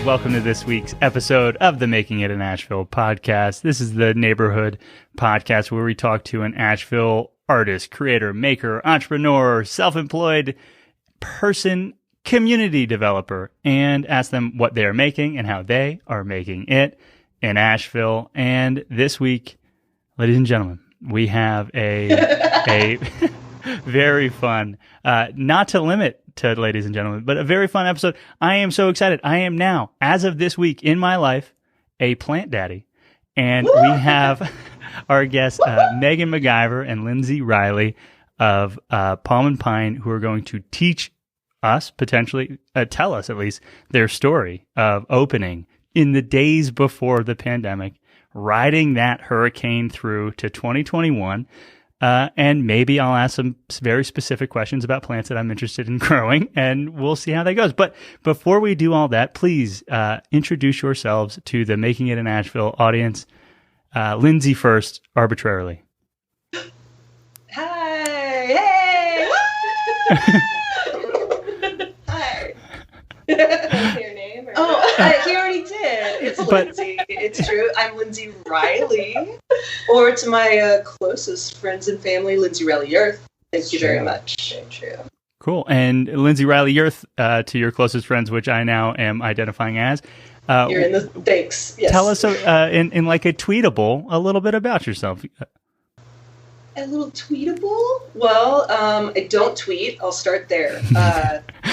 welcome to this week's episode of the Making It in Asheville podcast. This is the neighborhood podcast where we talk to an Asheville artist, creator, maker, entrepreneur, self-employed person, community developer, and ask them what they are making and how they are making it in Asheville. And this week, ladies and gentlemen, we have a very fun, not to limit to ladies and gentlemen, but a very fun episode. I am so excited. I am now, as of this week in my life, a plant daddy. And we have our guests, Meghan MacGyver and Lindsay Riley of Palm and Pine, who are going to teach us, potentially, tell us at least, their story of opening in the days before the pandemic, riding that hurricane through to 2021. And maybe I'll ask some very specific questions about plants that I'm interested in growing, and we'll see how that goes. But before we do all that, please introduce yourselves to the Making It in Asheville audience. Lindsay first, arbitrarily. Hi! Hey! Hi! Your name? Or he already did. It's Lindsay. It's true. I'm Lindsay Riley. Or to my closest friends and family, Lindsay Riley Earth. Thank you very much. Very true. Cool. And Lindsay Riley Earth, to your closest friends, which I now am identifying as. You're in the thanks. Yes. Tell us in like a tweetable a little bit about yourself. A little tweetable? Well, I don't tweet. I'll start there.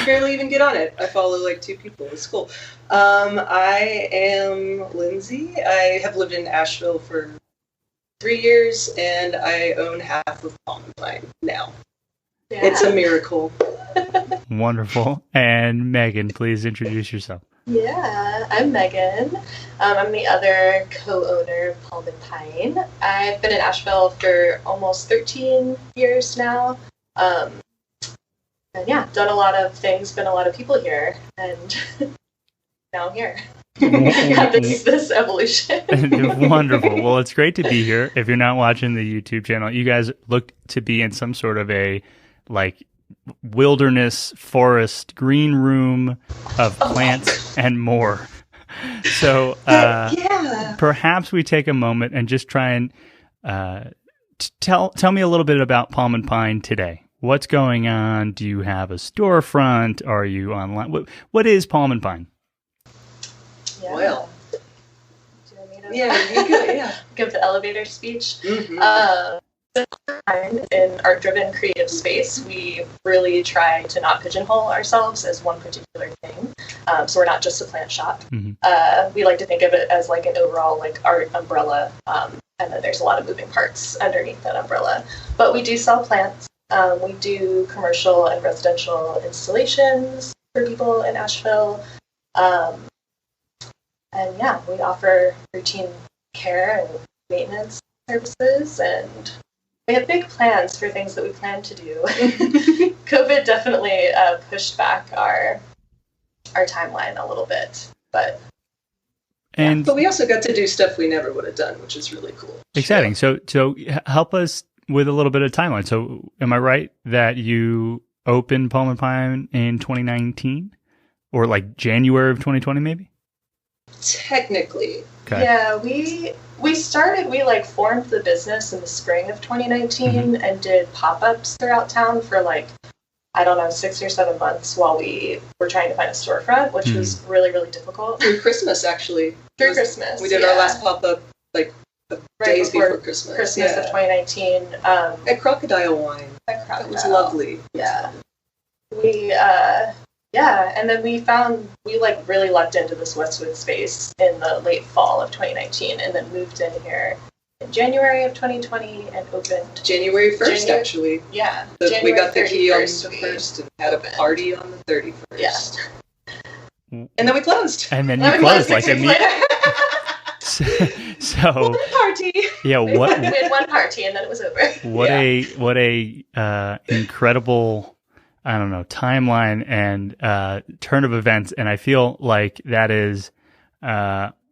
Barely even get on it. I follow like 2 people. It's cool. I am Lindsay. I have lived in Asheville for 3 years, and I own half of Palm and Pine now. Yeah. It's a miracle. Wonderful. And Meghan, please introduce yourself. Yeah, I'm Meghan. I'm the other co-owner of Palm and Pine. I've been in Asheville for almost 13 years now. And yeah, done a lot of things, been a lot of people here, and now I'm here. Got this evolution. Wonderful. Well, it's great to be here. If you're not watching the YouTube channel, you guys look to be in some sort of a like wilderness, forest, green room of plants and more. So perhaps we take a moment and just try and tell me a little bit about Palm and Pine today. What's going on? Do you have a storefront? Are you online? What is Palm and Pine? Yeah. Well, do you want me to give the elevator speech? Mm-hmm. In art-driven creative space, we really try to not pigeonhole ourselves as one particular thing. So we're not just a plant shop. Mm-hmm. We like to think of it as like an overall like art umbrella, and then there's a lot of moving parts underneath that umbrella. But we do sell plants. We do commercial and residential installations for people in Asheville. And yeah, we offer routine care and maintenance services, and we have big plans for things that we plan to do. COVID definitely pushed back our timeline a little bit, but we also got to do stuff we never would have done, which is really cool. Exciting. So help us with a little bit of timeline. So am I right that you opened Palm and Pine in 2019 or like January of 2020 maybe? Technically. Okay. Yeah, we like formed the business in the spring of 2019 mm-hmm. and did pop-ups throughout town for like, I don't know, 6 or 7 months while we were trying to find a storefront, which was really, really difficult. Through Christmas, actually. Christmas. We did our last pop-up like days before Christmas. Christmas of 2019. At Crocodile Wine. That was lovely. Yeah. And then we like really lucked into this Westwood space in the late fall of 2019 and then moved in here in January of 2020 and opened January 1st, actually. Yeah. We got the key on the 1st and had a party on the 31st. Yeah. And then we closed. And then you closed like immediately. So one party. Yeah, we had one party and then it was over. What a incredible, I don't know, timeline and turn of events, and I feel like that is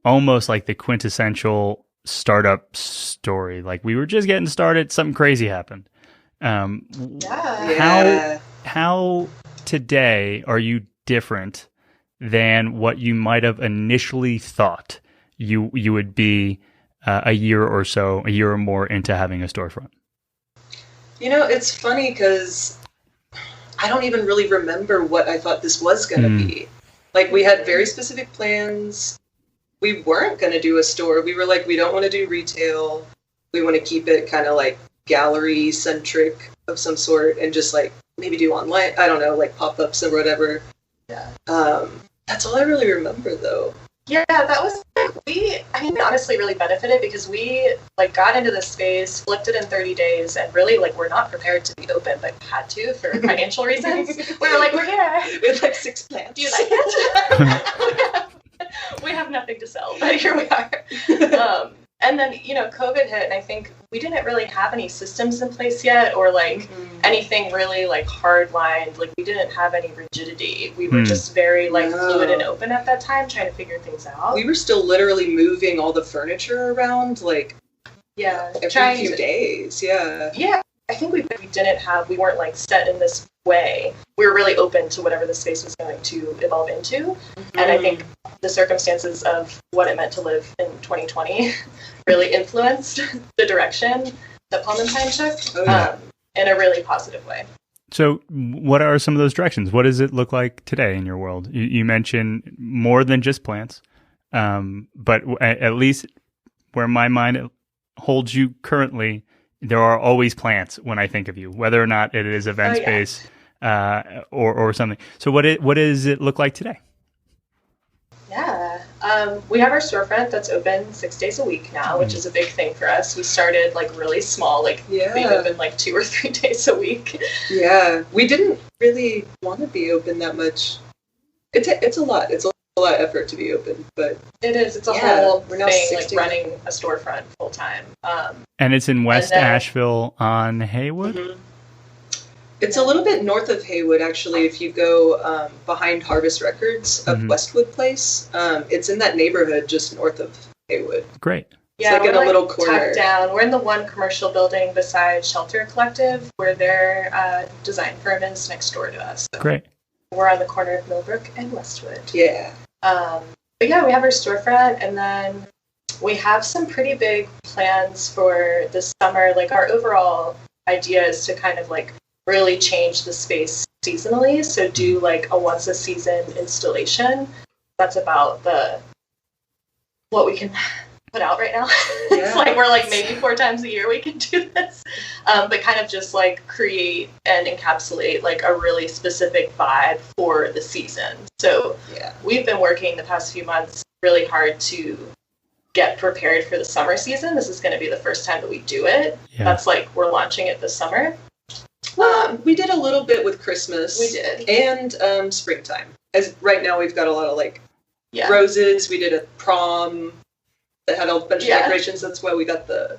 almost like the quintessential startup story. Like we were just getting started, something crazy happened. How today are you different than what you might have initially thought you would be a year or more into having a storefront? It's funny because I don't even really remember what I thought this was going to be. Like, we had very specific plans. We weren't going to do a store. We were like, we don't want to do retail. We want to keep it kind of like gallery centric of some sort and just like maybe do online. I don't know, like pop-ups or whatever. Yeah. That's all I really remember though. Yeah, that was we honestly really benefited because we like got into this space, flipped it in 30 days, and really like we're not prepared to be open, but had to for financial reasons. We were like, we're here. We had like 6 plants. Do you like it? we have nothing to sell, but here we are. And then, COVID hit, and I think we didn't really have any systems in place yet or, like, anything really, like, hard-lined. Like, we didn't have any rigidity. We were just very, like, fluid and open at that time, trying to figure things out. We were still literally moving all the furniture around, like, every few days, Yeah, I think we weren't, like, set in this way. We were really open to whatever the space was going to evolve into. And I think the circumstances of what it meant to live in 2020 really influenced the direction that Palm and Pine took in a really positive way. So what are some of those directions? What does it look like today in your world? You mentioned more than just plants, but at least where my mind holds you currently, there are always plants when I think of you, whether or not it is event space or something. So what does it look like today? Yeah, we have our storefront that's open 6 days a week now, which is a big thing for us. We started like really small, like being open like 2 or 3 days a week. Yeah, we didn't really want to be open that much. It's a lot. It's a lot of effort to be open, but it is. It's a whole thing, like running a storefront full time. And it's in West Asheville on Haywood. Mm-hmm. It's a little bit north of Haywood, actually. If you go behind Harvest Records up Westwood Place, it's in that neighborhood just north of Haywood. Great. Yeah, it's like in a little corner. Tucked down. We're in the one commercial building beside Shelter Collective, where their design firm is next door to us. So great. We're on the corner of Millbrook and Westwood. Yeah. But yeah, we have our storefront, and then we have some pretty big plans for this summer. Like, our overall idea is to kind of like really change the space seasonally. So do like a once a season installation. That's about what we can put out right now. It's like we're like maybe 4 times a year we can do this. But kind of just like create and encapsulate like a really specific vibe for the season. So we've been working the past few months really hard to get prepared for the summer season. This is going to be the first time that we do it. Yeah. That's like we're launching it this summer. Well, we did a little bit with Christmas. We did. And springtime. As right now we've got a lot of like roses. We did a prom that had a bunch of decorations. That's why we got the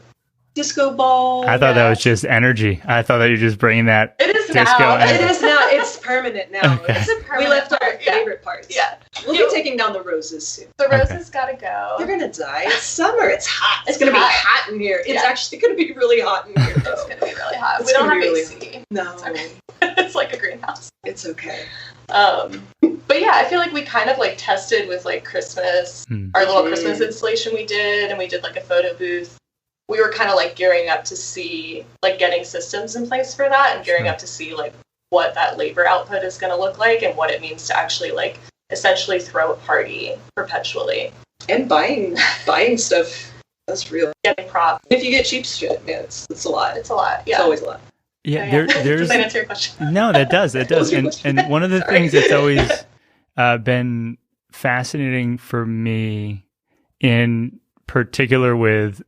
disco ball. I thought that was just energy. I thought that you were just bringing that disco energy. It is now. It's permanent now. Okay. It's a permanent we left our favorite parts. Yeah. We'll be taking down the roses soon. The roses gotta go. They're gonna die. It's summer. It's hot. It's gonna be hot in here. It's actually gonna be really hot in here. It's gonna be really hot. We don't have AC. No. It's like a greenhouse. It's okay. But yeah, I feel like we kind of like tested with like Christmas, our little Christmas installation we did, and we did like a photo booth. We were kind of like gearing up to see, like getting systems in place for that and gearing up to see like what that labor output is going to look like and what it means to actually like essentially throw a party perpetually. And buying stuff, that's real. Getting props. If you get cheap shit, man, it's a lot. It's a lot, yeah. It's always a lot. Yeah, there's... Does that answer your question? No, that does. And one of the things that's always been fascinating for me, in particular with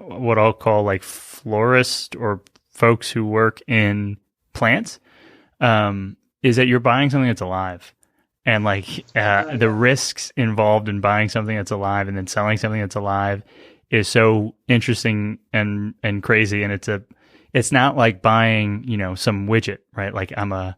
what I'll call like florists or folks who work in plants, is that you're buying something that's alive. And like the risks involved in buying something that's alive and then selling something that's alive is so interesting and crazy. And it's not like buying, some widget, right? Like I'm a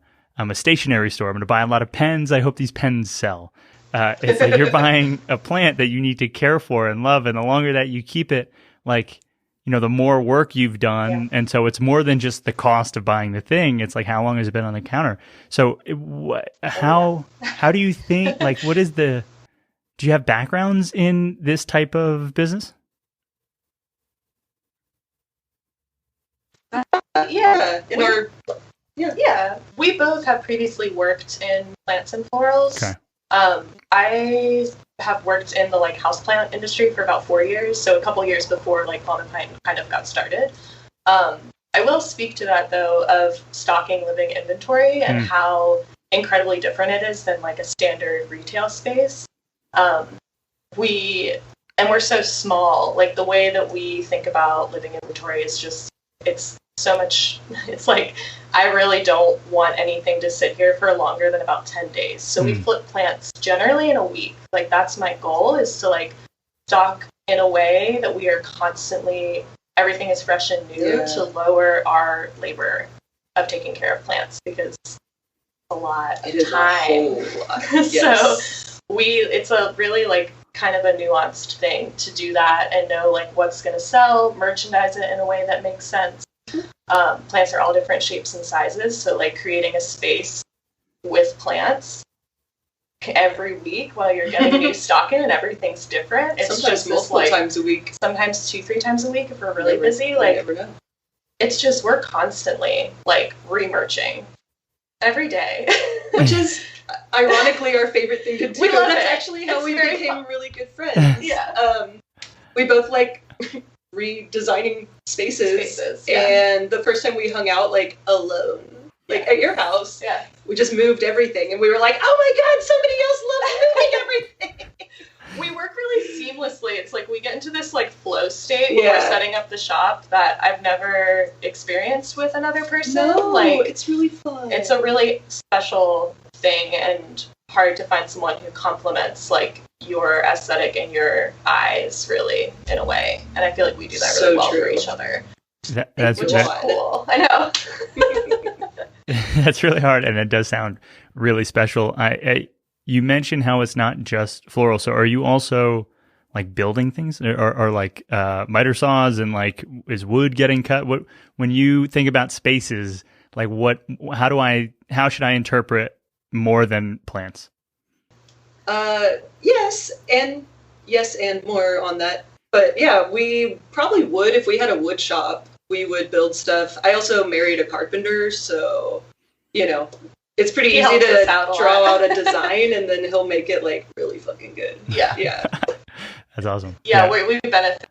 stationery store. I'm going to buy a lot of pens. I hope these pens sell. It's like you're buying a plant that you need to care for and love. And the longer that you keep it, like the more work you've done. And so it's more than just the cost of buying the thing. It's like, how long has it been on the counter? So how do you think, like, do you have backgrounds in this type of business? Yeah. We both have previously worked in plants and florals. Okay. I have worked in the houseplant industry for about 4 years, so a couple years before Palm and Pine kind of got started. I will speak to that though of stocking living inventory and how incredibly different it is than a standard retail space. We're so small. The way that we think about living inventory is just it's so much. It's I really don't want anything to sit here for longer than about 10 days. So we flip plants generally in a week. That's my goal, is to stock in a way that we are constantly, everything is fresh and new to lower our labor of taking care of plants, because it's a lot of time. Yes. So it's a really kind of a nuanced thing to do that and know what's going to sell, merchandise it in a way that makes sense. Plants are all different shapes and sizes, so creating a space with plants every week while you're getting new stock in and everythmerching different. It's sometimes just multiple times a week. Sometimes 2-3 times a week if we're really busy. Never know. It's just we're constantly remerching every day, which is ironically our favorite thing to do. We love That's it. actually how we became fun. Really good friends. Yeah. We both redesigning spaces. And the first time we hung out alone, at your house, we just moved everything, and we were like, oh my god, somebody else loves moving everything. We work really seamlessly. It's we get into this flow state when we're setting up the shop that I've never experienced with another person. No, it's really fun. It's a really special thing, and hard to find someone who complements your aesthetic and your eyes really in a way. And I feel we do that really well for each other. That's cool. I know. That's really hard, and it does sound really special. You mentioned how it's not just floral. So are you also building things or miter saws and is wood getting cut? When you think about spaces, how should I interpret more than plants? Yes and more on that. But yeah, we probably would, if we had a wood shop, we would build stuff. I also married a carpenter, so it's pretty easy to draw out a design and then he'll make it really fucking good. Yeah. That's awesome. Yeah. we benefit.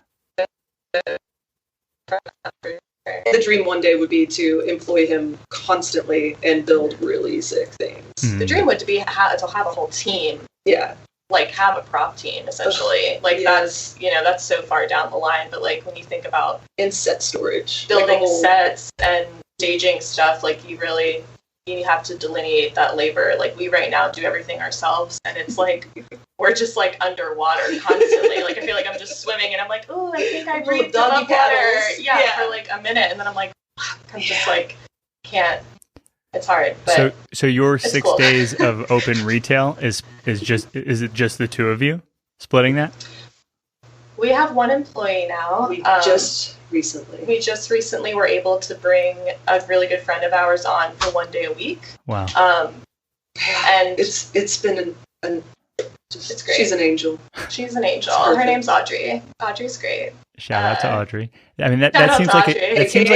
The dream one day would be to employ him constantly and build really sick things. The dream would be to have a whole team. Yeah. Have a prop team, essentially. That's so far down the line. But when you think about and set storage, building sets and staging stuff, you have to delineate that labor. We right now do everything ourselves, and it's we're just underwater constantly. I feel I'm just swimming, and I'm oh, I think I breathed above water. Yeah, for a minute, and then I'm I'm just can't. It's hard. But so your 6 cool. days of open retail is it just the two of you splitting that? We have one employee now. We just recently were able to bring a really good friend of ours on for 1 day a week. Wow. And it's been it's great. She's an angel. She's an angel. Her name's Audrey. Audrey's great. Shout out to Audrey. I mean, that seems like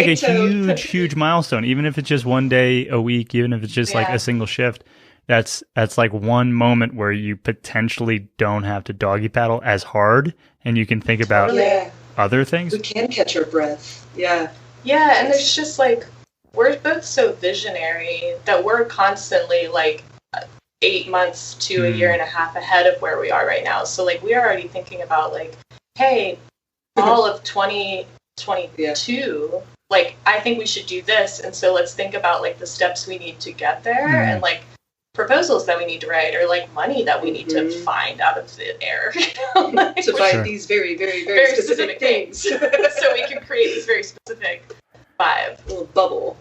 a huge milestone. Even if it's just 1 day a week, even if it's just a single shift, that's one moment where you potentially don't have to doggy paddle as hard, and you can think about other things. We can catch our breath. Yeah. Yeah, and there's just we're both so visionary that we're constantly 8 months to a year and a half ahead of where we are right now. So we're already thinking about hey, all of 2022, I think we should do this, and so let's think about the steps we need to get there, and proposals that we need to write, or money that we need to find out of the air to buy these very, very, very specific things. So we can create this very specific vibe, little bubble.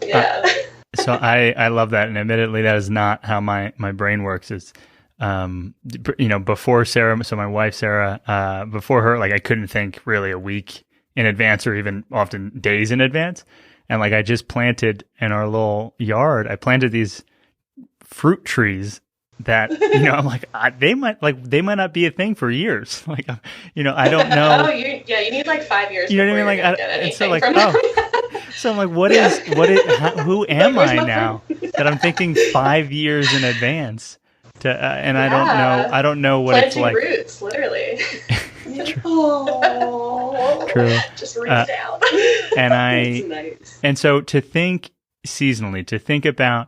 So I love that, and admittedly, that is not how my brain works. Is before Sarah, so my wife Sarah, before her, I couldn't think really a week in advance or even often days in advance. And like I just planted in our little yard, I planted these fruit trees that, you know, I'm like, they might not be a thing for years. Like, you know, I don't know. Oh, you need like 5 years. You know what I mean? Like, and so like, so I'm like, who am I now that I'm thinking 5 years in advance to, and I don't know what planting it's like. Roots, literally. True. Just reach down. And That's nice. and so to think seasonally, to think about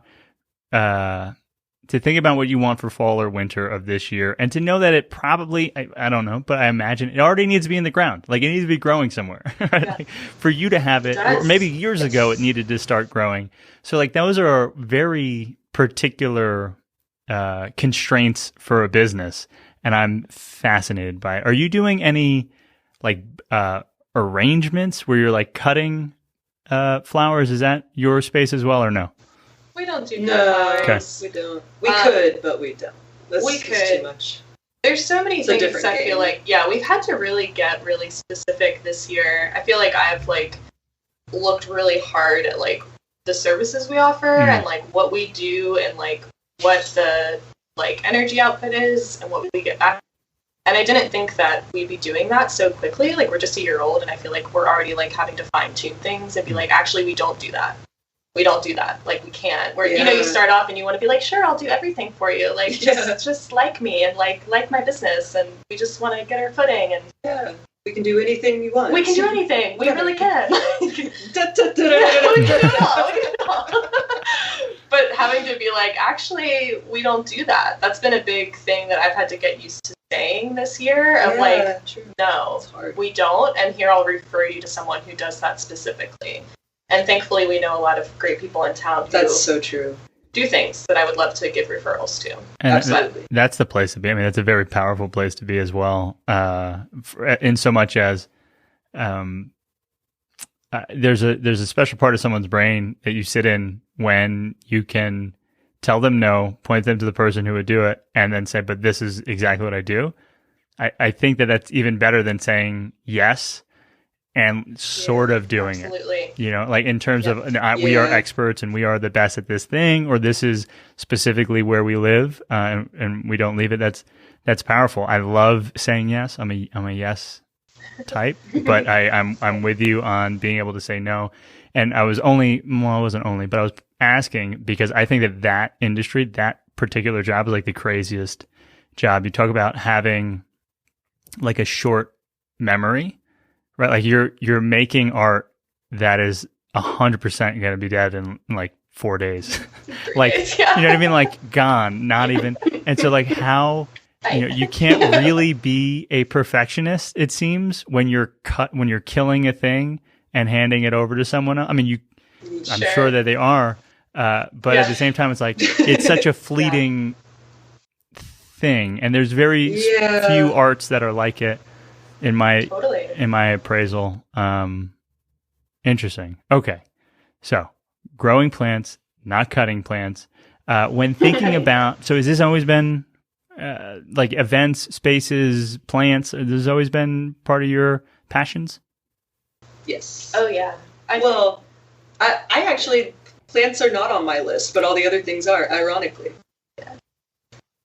what you want for fall or winter of this year, and to know that it probably, I don't know, but I imagine it already needs to be in the ground. Like it needs to be growing somewhere. Right? Yeah. Like, for you to have it, or maybe years ago it needed to start growing. So like those are very particular constraints for a business. And I'm fascinated by it. Are you doing any like arrangements where you're like cutting flowers? Is that your space as well or no? We don't do No, flowers. we don't. We could, but we don't. That's we just could. too much. There's so many things I game. feel like, we've had to really get really specific this year. I feel like I've like looked really hard at like the services we offer and like what we do and like what the like energy output is and what we get back. And I didn't think that we'd be doing that so quickly. Like we're just a year old and I feel like we're already like having to fine tune things and be like, actually we don't do that. We don't do that. Like we can't. Where you know you start off and you want to be like, sure, I'll do everything for you. Like just like me and like my business and we just want to get our footing and we can do anything you want. We can do anything. We really can. We can do it all. But having to be like, actually, we don't do that. That's been a big thing that I've had to get used to saying this year. Of like, no, we don't. And here I'll refer you to someone who does that specifically. And thankfully, we know a lot of great people in town who That's so true. do things that I would love to give referrals to. And absolutely. That's the place to be. I mean, that's a very powerful place to be as well. In so much as there's a special part of someone's brain that you sit in when you can tell them no, point them to the person who would do it, and then say, but this is exactly what I do. I think that that's even better than saying yes and sort of doing it. You know, like in terms of we are experts and we are the best at this thing, or this is specifically where we live, and we don't leave it. That's powerful. I love saying yes. I'm a yes type, but I'm with you on being able to say no. And I wasn't only, but I was asking because I think that industry, that particular job is like the craziest job. You talk about having like a short memory, right? Like you're making art that is 100% going to be dead in like 4 days. Like, you know what I mean? Like gone, not even. And so like how, you know, you can't really be a perfectionist, it seems, when you're killing a thing and handing it over to someone else. I mean, I'm sure that they are, but at the same time, it's like, it's such a fleeting thing. And there's very few arts that are like it in my appraisal. Interesting. Okay. So growing plants, not cutting plants. When thinking about, so has this always been like events, spaces, plants? There's always been part of your passions? Yes. Oh, yeah. I actually, plants are not on my list, but all the other things are, ironically.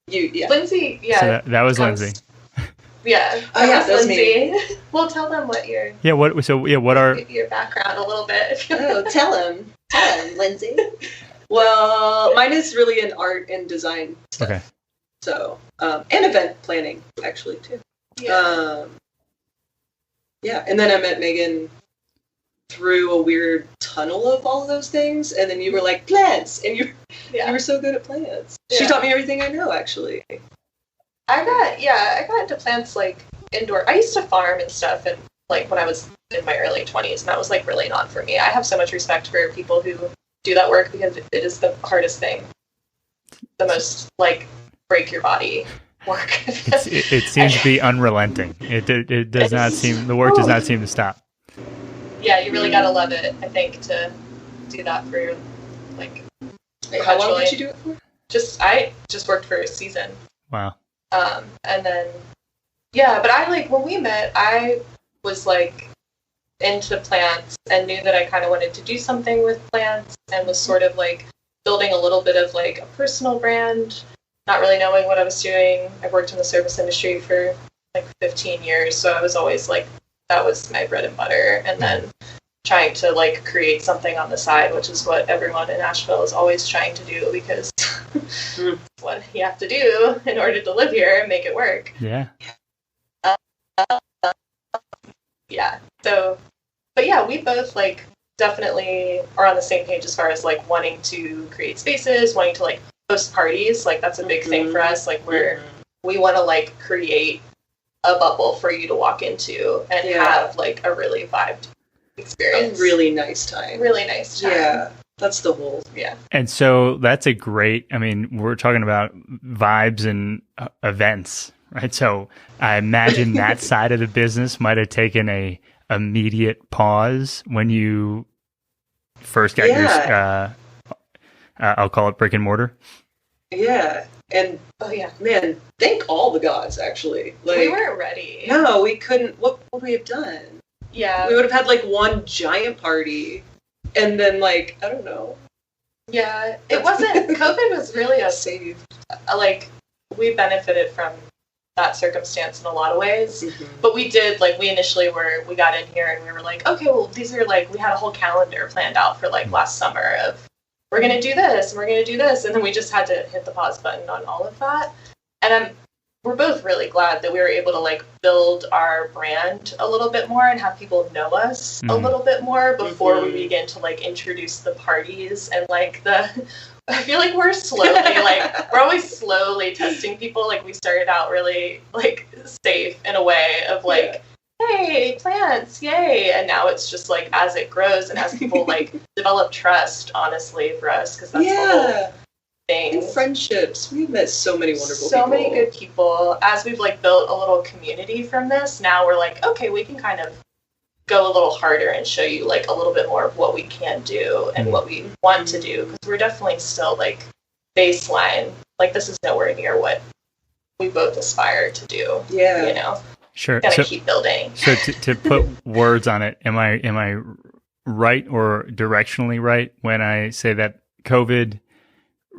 Lindsay, So that was Lindsay. Yeah. That was Lindsay. me. Well, tell them what your what are your background a little bit. Tell him, Lindsay. Well, mine is really in art and design stuff. Okay. So, and event planning, actually, too. Yeah. And then I met Meghan through a weird tunnel of all of those things, and then you were like, plants, and you were so good at plants. Yeah. She taught me everything I know, actually. I got into plants, like, indoor. I used to farm and stuff, and, like, when I was in my early 20s, and that was, like, really not for me. I have so much respect for people who do that work, because it is the hardest thing. The most, like, break your body work. It seems to be unrelenting. It does not seem, the work does not seem to stop. Yeah, you really gotta love it, I think, to do that for your, like, how long did you do it for? I just worked for a season. Wow. And then, but I, like, when we met, I was, like, into plants and knew that I kind of wanted to do something with plants, and was sort of like building a little bit of like a personal brand, not really knowing what I was doing. I've worked in the service industry for like 15 years, so I was always like, that was my bread and butter. And then trying to like create something on the side, which is what everyone in Asheville is always trying to do, because it's what you have to do in order to live here and make it work. Yeah. Yeah. So, but yeah, we both like definitely are on the same page as far as like wanting to create spaces, wanting to like host parties. Like that's a big thing for us. Like we want to like create a bubble for you to walk into and have like a really vibed experience. A really nice time. Really nice time. Yeah. That's the whole. Yeah. And so that's a great, I mean, we're talking about vibes and events, right? So I imagine that side of the business might have taken a immediate pause when you first got your, I'll call it brick and mortar. Yeah. And man, thank all the gods, actually. Like, we weren't ready. No, we couldn't. What would we have done? Yeah. We would have had like one giant party and then like, I don't know. Yeah. It wasn't, COVID was really a save. Like, we benefited from that circumstance in a lot of ways. But we did, like, we initially we got in here and we were like, okay, well, these are like, we had a whole calendar planned out for like last summer of, we're going to do this and we're going to do this. And then we just had to hit the pause button on all of that. And we're both really glad that we were able to like build our brand a little bit more and have people know us a little bit more before we begin to like introduce the parties and like I feel like we're slowly like we're always slowly testing people. Like we started out really like safe in a way of like, hey, plants, yay. And now it's just like as it grows and as people like develop trust, honestly, for us, because that's the whole thing. And friendships. We've met so many wonderful people. So many good people. As we've like built a little community from this, now we're like, okay, we can kind of go a little harder and show you like a little bit more of what we can do and what we want to do, because we're definitely still like baseline. Like this is nowhere near what we both aspire to do. Yeah. You know? Sure. Gotta keep building. So to put words on it, am I right or directionally right when I say that COVID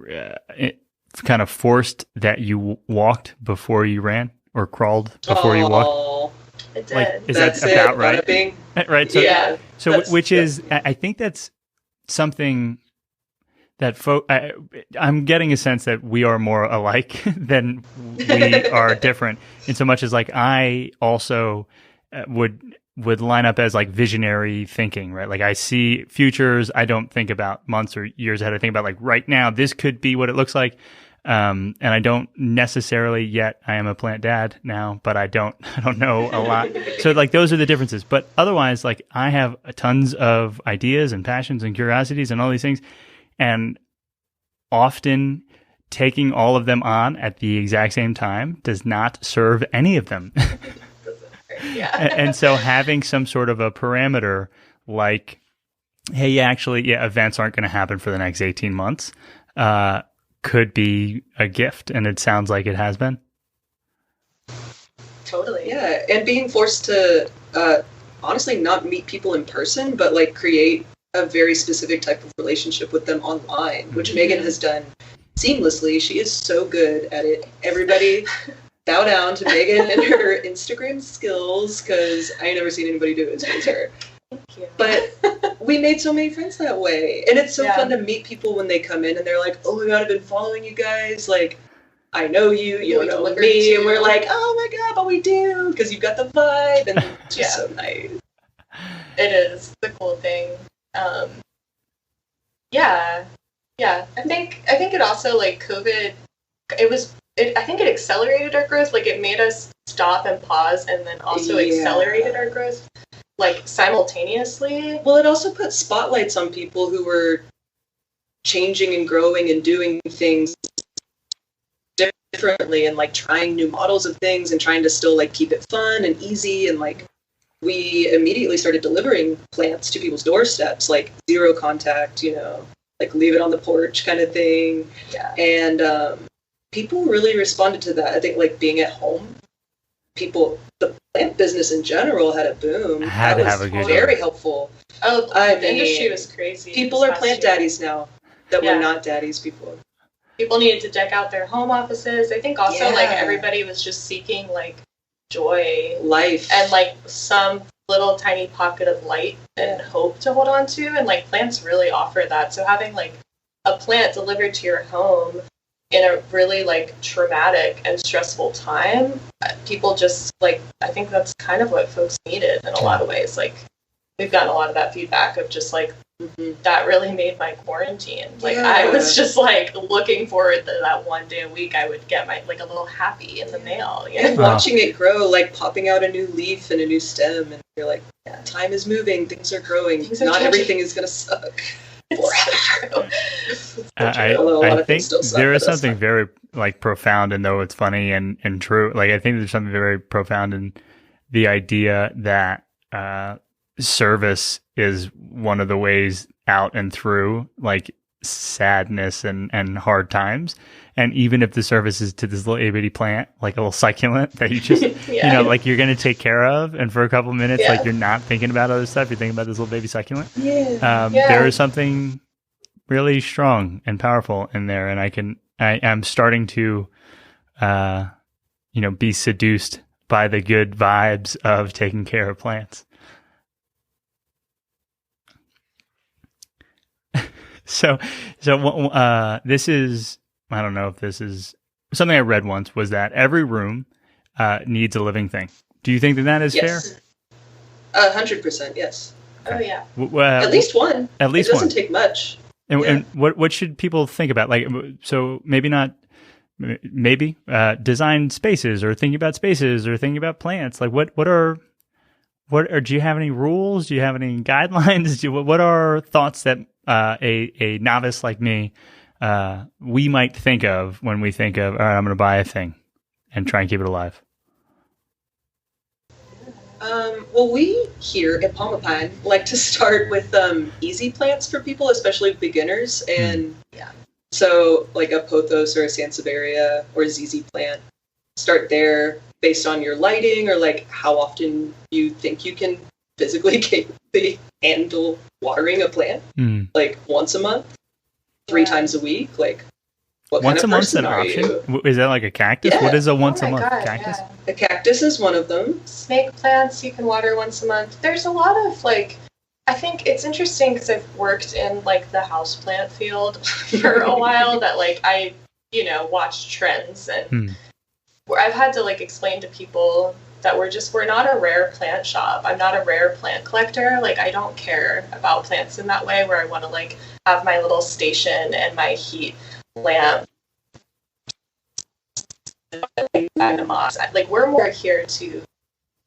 it kind of forced that you walked before you ran or crawled before you walked? It did. Like, is that about right? Right. So, yeah. So which is, I think that's something that I'm getting a sense that we are more alike than we are different, in so much as like I also would line up as like visionary thinking, right? Like I see futures. I don't think about months or years ahead. I think about like right now, this could be what it looks like. And I don't necessarily yet, I am a plant dad now, but I don't know a lot. So like those are the differences. But otherwise, like I have tons of ideas and passions and curiosities and all these things. And often taking all of them on at the exact same time does not serve any of them. And so having some sort of a parameter like, hey, actually, events aren't going to happen for the next 18 months, could be a gift. And it sounds like it has been. Totally. Yeah. And being forced to, honestly, not meet people in person, but like create a very specific type of relationship with them online, which Meghan has done seamlessly. She is so good at it. Everybody bow down to Meghan and her Instagram skills, because I ain't never seen anybody do it as good as her. Thank you. But we made so many friends that way. And it's so fun to meet people when they come in and they're like, oh my God, I've been following you guys. Like, I know you, you don't know me. And we're like, oh my God, but we do, because you've got the vibe. And it's just so nice. It is the cool thing. I think it also, like, COVID, I think it accelerated our growth. Like, it made us stop and pause, and then also accelerated our growth, like, simultaneously. Well, it also put spotlights on people who were changing and growing and doing things differently and, like, trying new models of things and trying to still, like, keep it fun and easy. And, like, we immediately started delivering plants to people's doorsteps, like, zero contact, like, leave it on the porch kind of thing. Yeah. And people really responded to that. I think, like, being at home the plant business in general had a boom. Had to have a good very helpful. Oh, the industry was crazy. People are plant daddies now that were not daddies before. People needed to deck out their home offices. I think also like everybody was just seeking like joy, life, and like some little tiny pocket of light and hope to hold on to, and like plants really offer that. So having like a plant delivered to your home in a really like traumatic and stressful time, people just like, I think that's kind of what folks needed in a lot of ways. Like we've gotten a lot of that feedback of just like, that really made my quarantine. Like I was just like looking forward to that one day a week I would get my like a little happy in the mail. You know? And watching it grow, like popping out a new leaf and a new stem, and you're like, time is moving, things are growing, not everything is gonna suck. I think there is something very like profound, and though it's funny and true, like I think there's something very profound in the idea that service is one of the ways out and through like sadness and hard times. And even if the service is to this little itty plant, like a little succulent that you just, you know, like you're going to take care of. And for a couple of minutes, like you're not thinking about other stuff. You're thinking about this little baby succulent. There is something really strong and powerful in there. And I am starting to, you know, be seduced by the good vibes of taking care of plants. So this is, I don't know if this is something I read once, was that every room needs a living thing. Do you think that is fair? 100%, yes. Oh yeah. At least one. It doesn't take much. And what should people think about? Like, so maybe design spaces, or thinking about spaces, or thinking about plants. Like what are, do you have any rules? Do you have any guidelines? What are thoughts that a novice like me, we might think of when we think of, all right, I'm going to buy a thing and try and keep it alive? Well, we here at Palmapine like to start with easy plants for people, especially beginners. And so like a pothos or a sansevieria or a ZZ plant, start there based on your lighting or like how often you think you can physically capably handle watering a plant. Like once a month, 3 times a week, like what once kind a of month's an person option? are you? Is that like a cactus? What is a once a month cactus? A cactus is one of them. Snake plants you can water once a month. There's a lot of like, I think it's interesting because I've worked in like the houseplant field for a while, that like I, you know, watched trends, and where I've had to like explain to people that we're not a rare plant shop. I'm not a rare plant collector. Like I don't care about plants in that way, where I want to like have my little station and my heat lamp. Like we're more here to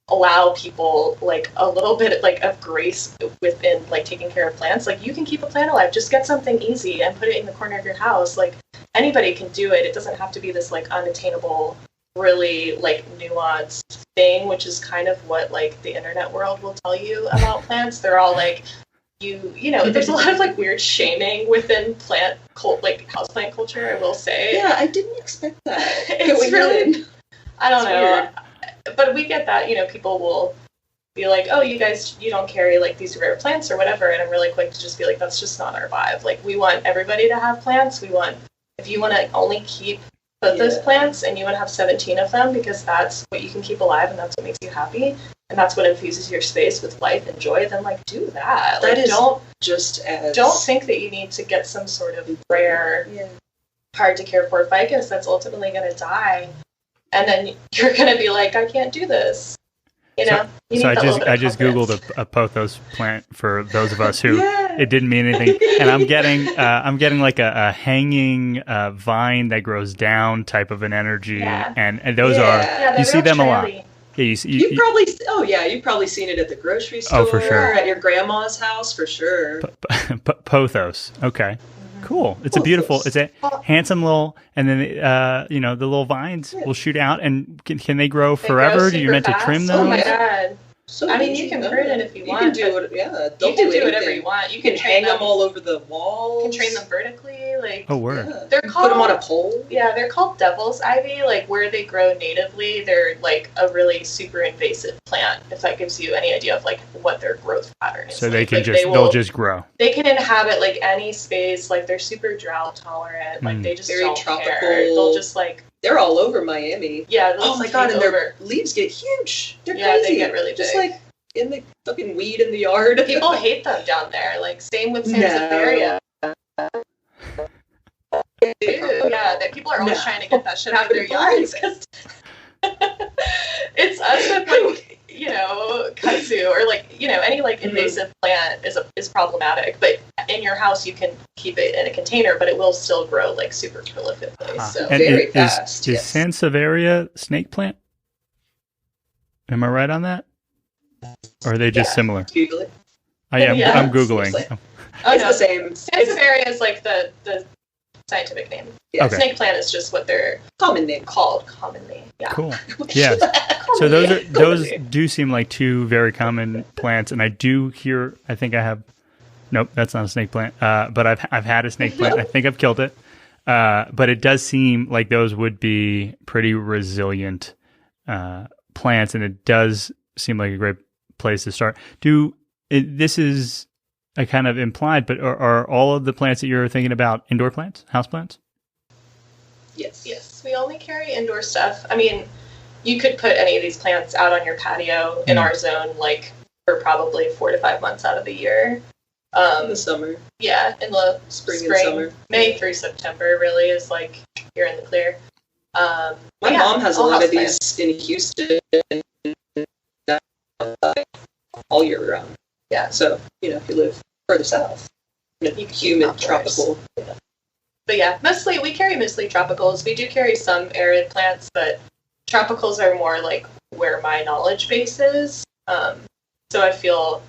allow people like a little bit like of grace within like taking care of plants. Like you can keep a plant alive. Just get something easy and put it in the corner of your house. Like anybody can do it. It doesn't have to be this like unattainable, really like nuanced thing, which is kind of what like the internet world will tell you about plants. They're all like, you know, there's a lot of like weird shaming within plant like houseplant culture, I will say. Yeah, I didn't expect that. It's really, I don't know. Weird. But we get that, you know, people will be like, oh, you guys, you don't carry like these rare plants or whatever. And I'm really quick to just be like, that's just not our vibe. Like we want everybody to have plants. We want, if you want to only keep those plants and you want to have 17 of them because that's what you can keep alive and that's what makes you happy and that's what infuses your space with life and joy, then like do that. Like don't think that you need to get some sort of rare, hard to care for ficus that's ultimately going to die. And then you're going to be like, I can't do this. You know? So I just Googled a pothos plant for those of us who it didn't mean anything. And I'm getting like a hanging vine that grows down type of an energy. And those are, you see them a lot. Yeah, you've probably seen it at the grocery store. Oh, for sure. At your grandma's house, for sure. Pothos. Okay. Cool. It's a beautiful, it's a handsome little, and then, you know, the little vines will shoot out, and can they grow forever? Do you meant to trim them? Oh my God. So I mean, easy. you can print it if you want. You can do it. Yeah, You can do whatever you want. You can hang them all over the walls. You can train them vertically. Like, Oh, word. Yeah. they're called, put them on a pole. Yeah, they're called devil's ivy. Like, where they grow natively, they're like a really super invasive plant. If that gives you any idea of like what their growth pattern is. So they like. can Like, just they'll just grow. They can inhabit like any space. Like, they're super drought tolerant. Like, they just Very don't tropical. care. They'll just like. They're all over Miami. Yeah. Oh my god! And their leaves get huge. They're yeah, crazy. they get really big. Just like in the fucking weed in the yard. People hate them down there. Like, same with Sansevieria. Yeah, that people are always trying to get that shit out of their yards. It's us with like, you know, kudzu or like, you know, any like invasive plant is problematic. But in your house, you can keep it in a container, but it will still grow like super prolifically. So And very fast. Is Sansevieria snake plant? Am I right on that? Or are they just similar? Google it. I'm Googling. It's the same. Sansevieria is like the scientific name. Yeah. Okay. Snake plant is just what they're Common name. called commonly. Yeah. Cool. Yeah. So those do seem like two very common plants, and I do hear. I think I have. Nope, that's not a snake plant. But I've had a snake plant. I think I've killed it. But it does seem like those would be pretty resilient plants, and it does seem like a great place to start. This is a kind of implied, but are all of the plants that you're thinking about indoor plants, house plants? Yes. Yes, we only carry indoor stuff. I mean, you could put any of these plants out on your patio in our zone, like for probably 4 to 5 months out of the year. In the summer. Yeah, in the Spring and summer. May through September really is like you're in the clear. My mom has a lot of these in Houston all year round. Yeah. So, you know, if you live further south, humid, tropical. Yeah. But yeah, we carry mostly tropicals. We do carry some arid plants, but tropicals are more like where my knowledge base is. So I feel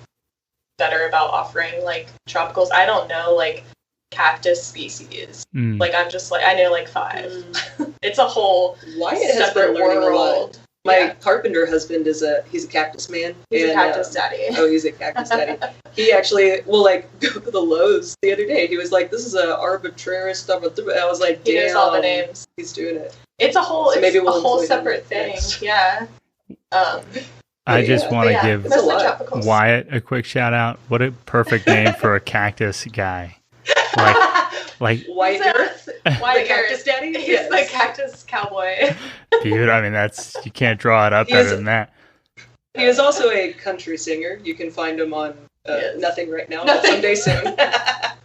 better about offering like tropicals. I don't know like cactus species. Like I'm just like I know like 5. It's a whole Wyatt has been learning a lot. My carpenter husband he's a cactus man. He's a cactus daddy. Oh, he's a cactus daddy. He actually will like go to the Lowe's the other day. He was like, "This is a arbitraris stuff." I was like, "Damn, he knows all the names. He's doing it." It's a whole, so maybe we'll a whole separate thing. Next. Yeah. I just want to give tropicals. Wyatt a quick shout out. What a perfect name for a cactus guy. Like White Earth, White cactus daddy. He's the cactus cowboy. Dude, I mean you can't draw it up better than that. He is also a country singer. You can find him on Nothing Right Now. Someday soon,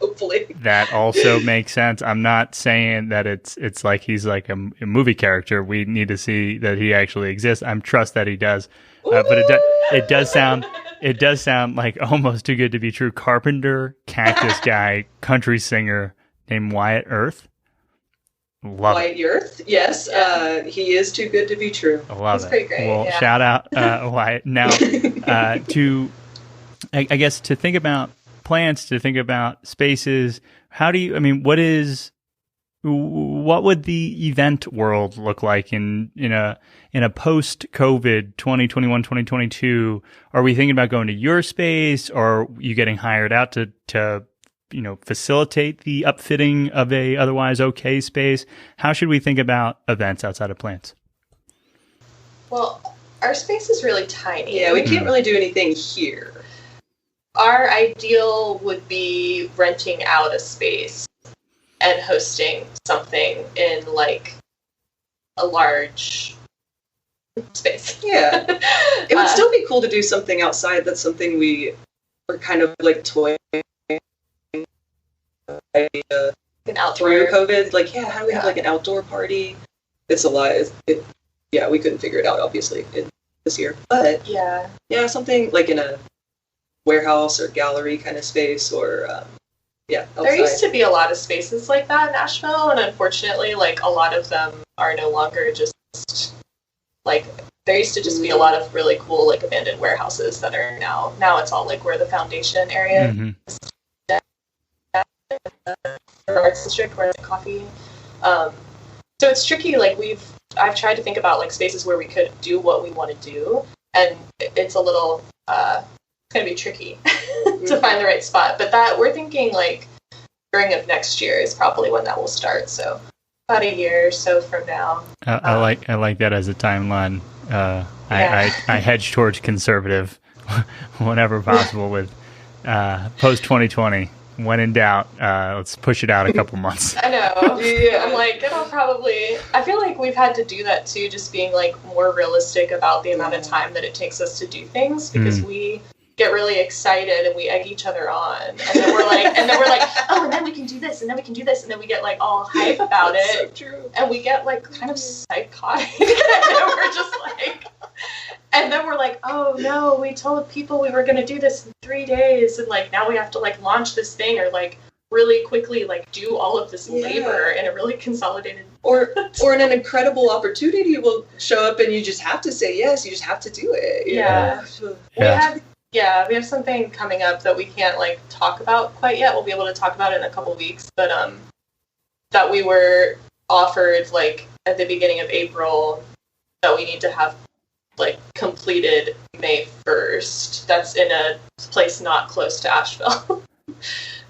hopefully. That also makes sense. I'm not saying that it's like he's like a movie character. We need to see that he actually exists. I trust that he does. But it does sound like almost too good to be true. Carpenter, cactus guy, country singer named Wyatt Earth. Love White Earth, yes. Yeah. He is too good to be true. I love He's pretty great. Well, shout out Wyatt. Now, I guess to think about plants, to think about spaces, what would the event world look like in a post-COVID 2021, 2022? Are we thinking about going to your space, or are you getting hired out to facilitate the upfitting of a otherwise okay space? How should we think about events outside of plants? Well, our space is really tiny. Yeah, we can't really do anything here. Our ideal would be renting out a space and hosting something in like a large space. Yeah. It would still be cool to do something outside. That's something we are kind of like toying through COVID. Like, how do we have like an outdoor party? It's a lot. We couldn't figure it out, obviously, this year. But yeah, something like in a warehouse or gallery kind of space, or outside. There used to be a lot of spaces like that in Asheville, and unfortunately, like a lot of them are no longer just like. There used to just be a lot of really cool like abandoned warehouses that are now it's all like where the foundation area is. Arts district where it's coffee. So it's tricky. Like I've tried to think about like spaces where we could do what we want to do, and it's a little it's gonna be tricky to find the right spot. But that we're thinking like spring of next year is probably when that will start. So about a year or so from now. I like that as a timeline. I hedge towards conservative whenever possible with post 2020. When in doubt, let's push it out a couple months. I know. Yeah. I'm like, it'll probably... I feel like we've had to do that too, just being like more realistic about the amount of time that it takes us to do things, because we get really excited and we egg each other on, and then we're like, oh, and then we can do this, and then we can do this, and then we get like all hype about That's it. So true. And we get like kind of psychotic, and then we're just like... And then we're like, oh no, we told people we were going to do this in 3 days, and like now we have to like launch this thing, or like really quickly like do all of this labor in a really consolidated... Or an incredible opportunity will show up and you just have to say yes, you just have to do it. We have something coming up that we can't like talk about quite yet. We'll be able to talk about it in a couple weeks, but that we were offered like at the beginning of April that we need to have like completed May 1st. That's in a place not close to Asheville.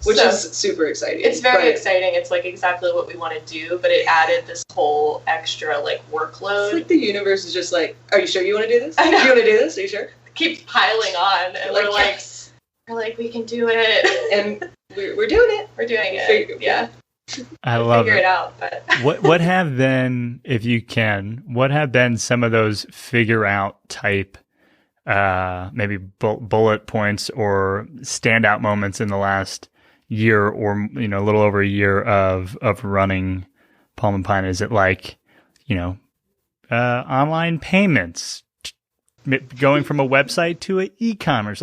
Which is super exciting. It's very exciting. It's like exactly what we want to do, but it added this whole extra like workload. It's like the universe is just like, are you sure you want to do this? Do you want to do this? Are you sure? Keeps piling on, and we're like, we can do it, and we're doing it. We're doing it. Yeah. I love figure it out, but what have been, if you can, what have been some of those figure out type maybe bullet points or standout moments in the last year, or a little over a year of running Palm and Pine? Is it like online payments, going from a website to an e-commerce?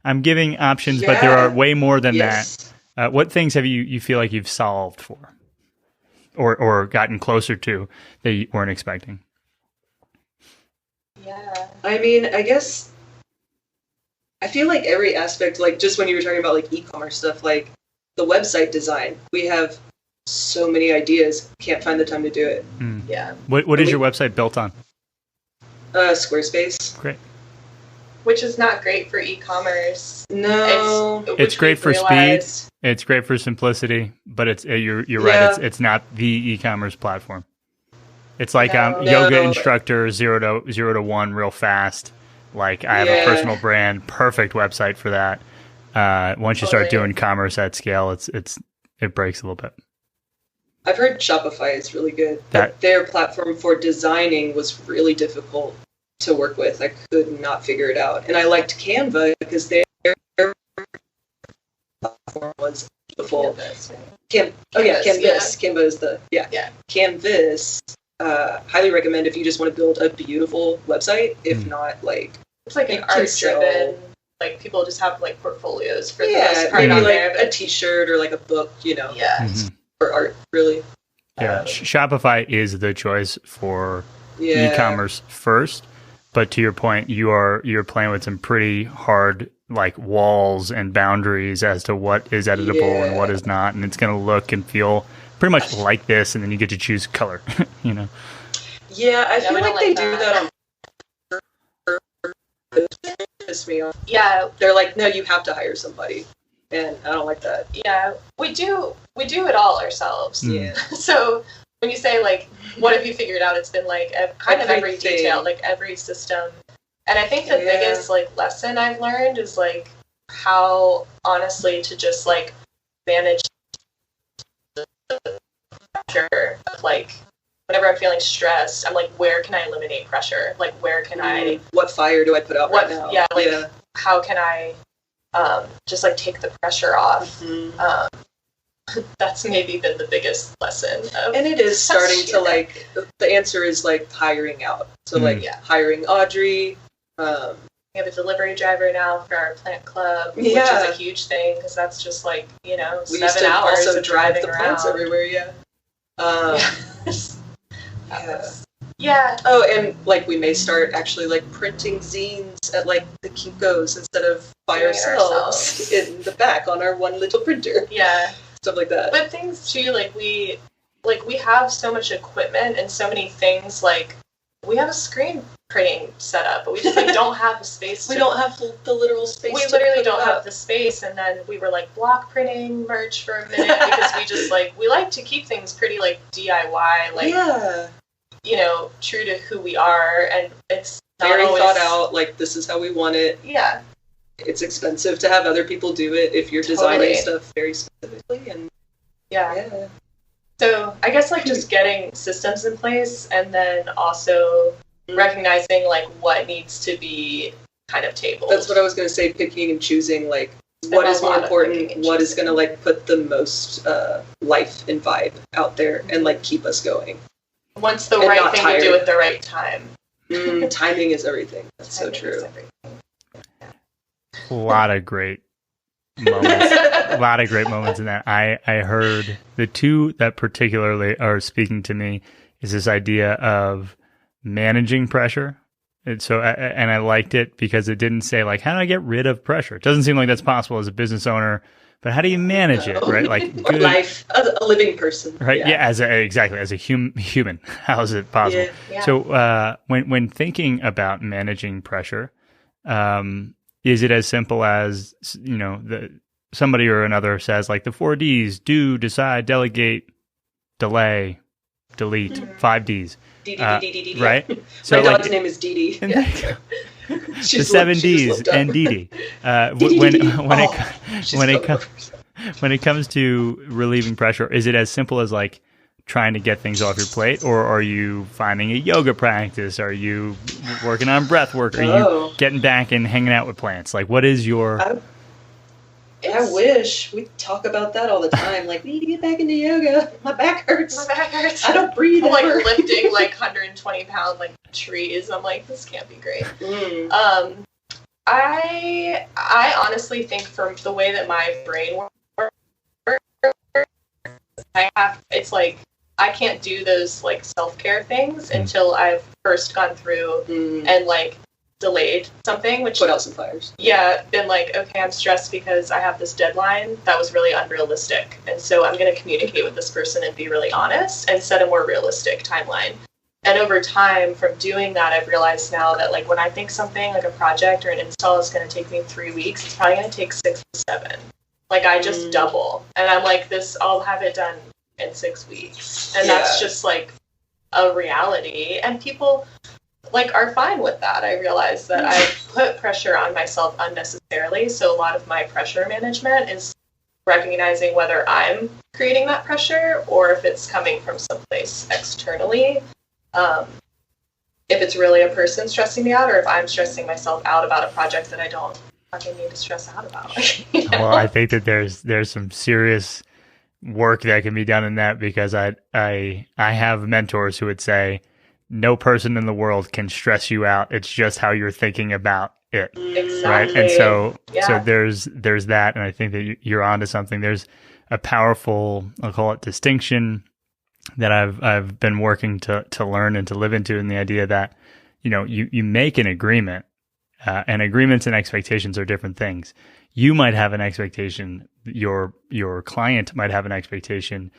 I'm giving options, but there are way more than that. What things have you feel like you've solved for, or gotten closer to that you weren't expecting? Yeah. I mean, I guess I feel like every aspect, like just when you were talking about like e-commerce stuff, like the website design, we have so many ideas, can't find the time to do it. Yeah. What is your website built on? Squarespace. Great. Which is not great for e-commerce. No. It's great for speed. It's great for simplicity, but it's you're right. It's not the e-commerce platform. It's like yoga instructor 0 to 1 real fast. Like I have a personal brand, perfect website for that. Once you start doing commerce at scale, it breaks a little bit. I've heard Shopify is really good. But their platform for designing was really difficult to work with. I could not figure it out. And I liked Canva because their platform was beautiful. Canvas. Canva is Canvas. Highly recommend if you just want to build a beautiful website. If not, like it's like an art-driven. Like people just have like portfolios for the most part maybe on like there, a T-shirt or like a book, for art, really. Shopify is the choice for e-commerce first. But to your point, you're playing with some pretty hard like walls and boundaries as to what is editable and what is not, and it's going to look and feel pretty much like this, and then you get to choose color. Yeah, I feel like they do that on. Piss me off. Yeah, they're like, no, you have to hire somebody, and I don't like that. Yeah, we do it all ourselves. Yeah. So when you say like, what have you figured out? It's been like kind of every detail, like every system. And I think the biggest like lesson I've learned is like how honestly to just like manage the pressure of like whenever I'm feeling stressed, I'm like, where can I eliminate pressure? Like where can I what fire do I put out right now? Yeah, like how can I just like take the pressure off? That's maybe been the biggest lesson. And it is starting to like, the answer is like hiring out. So hiring Audrey. We have a delivery driver now for our plant club, which is a huge thing because that's just like, we 7 hours of driving the plants everywhere. Yeah. Oh, and like we may start actually like printing zines at like the Kinko's instead of by ourselves in the back on our one little printer. Yeah. Stuff like that. But things too, like we have so much equipment and so many things. Like we have a screen printing setup, but we just like don't have the space. We don't have the literal space. We literally don't have the space, and then we were like block printing merch for a minute because we just like we like to keep things pretty like DIY, like you know, true to who we are, and it's not very always thought out. Like this is how we want it. Yeah, it's expensive to have other people do it if you're designing stuff very specifically, and yeah. So I guess like just getting systems in place, and then also recognizing like what needs to be kind of tabled. That's what I was going to say, picking and choosing like what is more important, what is going to like put the most life and vibe out there and like keep us going. What's the right thing to do at the right time? Timing is everything. That's so true. A lot of great moments. A lot of great moments in that. I heard the two that particularly are speaking to me is this idea of managing pressure. And so, and I liked it because it didn't say like, how do I get rid of pressure? It doesn't seem like that's possible as a business owner, but how do you manage it, right? Like good life, as a living person, right? Yeah, exactly as a human, how is it possible? Yeah. So, when thinking about managing pressure, is it as simple as, you know, somebody or another says like the 4 Ds: do, decide, delegate, delay, delete, 5 Ds. Right? So my dog's name is Dee Dee. The 7 Ds and Dee Dee. When it comes to relieving pressure, is it as simple as like trying to get things off your plate, or are you finding a yoga practice? Are you working on breath work? Are you getting back and hanging out with plants? Like, what is your... I wish. We talk about that all the time. Like, we need to get back into yoga. My back hurts. I don't breathe. I'm like lifting like 120-pound like trees. I'm like, this can't be great. I honestly think from the way that my brain works, it's like I can't do those like self-care things until I've first gone through and like delayed something, which put out some fires. Yeah, been like, okay, I'm stressed because I have this deadline that was really unrealistic, and so I'm going to communicate with this person and be really honest and set a more realistic timeline. And over time, from doing that, I've realized now that like when I think something like a project or an install is going to take me 3 weeks, it's probably going to take 6 to 7. Like I just double, and I'm like, I'll have it done in 6 weeks, and that's just like a reality, and people like are fine with that. I realize that I put pressure on myself unnecessarily, so a lot of my pressure management is recognizing whether I'm creating that pressure or if it's coming from someplace externally. If it's really a person stressing me out, or if I'm stressing myself out about a project that I don't fucking need to stress out about. You know? Well, I think that there's some serious work that can be done in that, because I have mentors who would say, no person in the world can stress you out. It's just how you're thinking about it. Exactly. Right. And so there's that. And I think that you're onto something. There's a powerful, I'll call it distinction, that I've been working to learn and to live into, in the idea that, you know, you make an agreement, and agreements and expectations are different things. You might have an expectation, your client might have an expectation,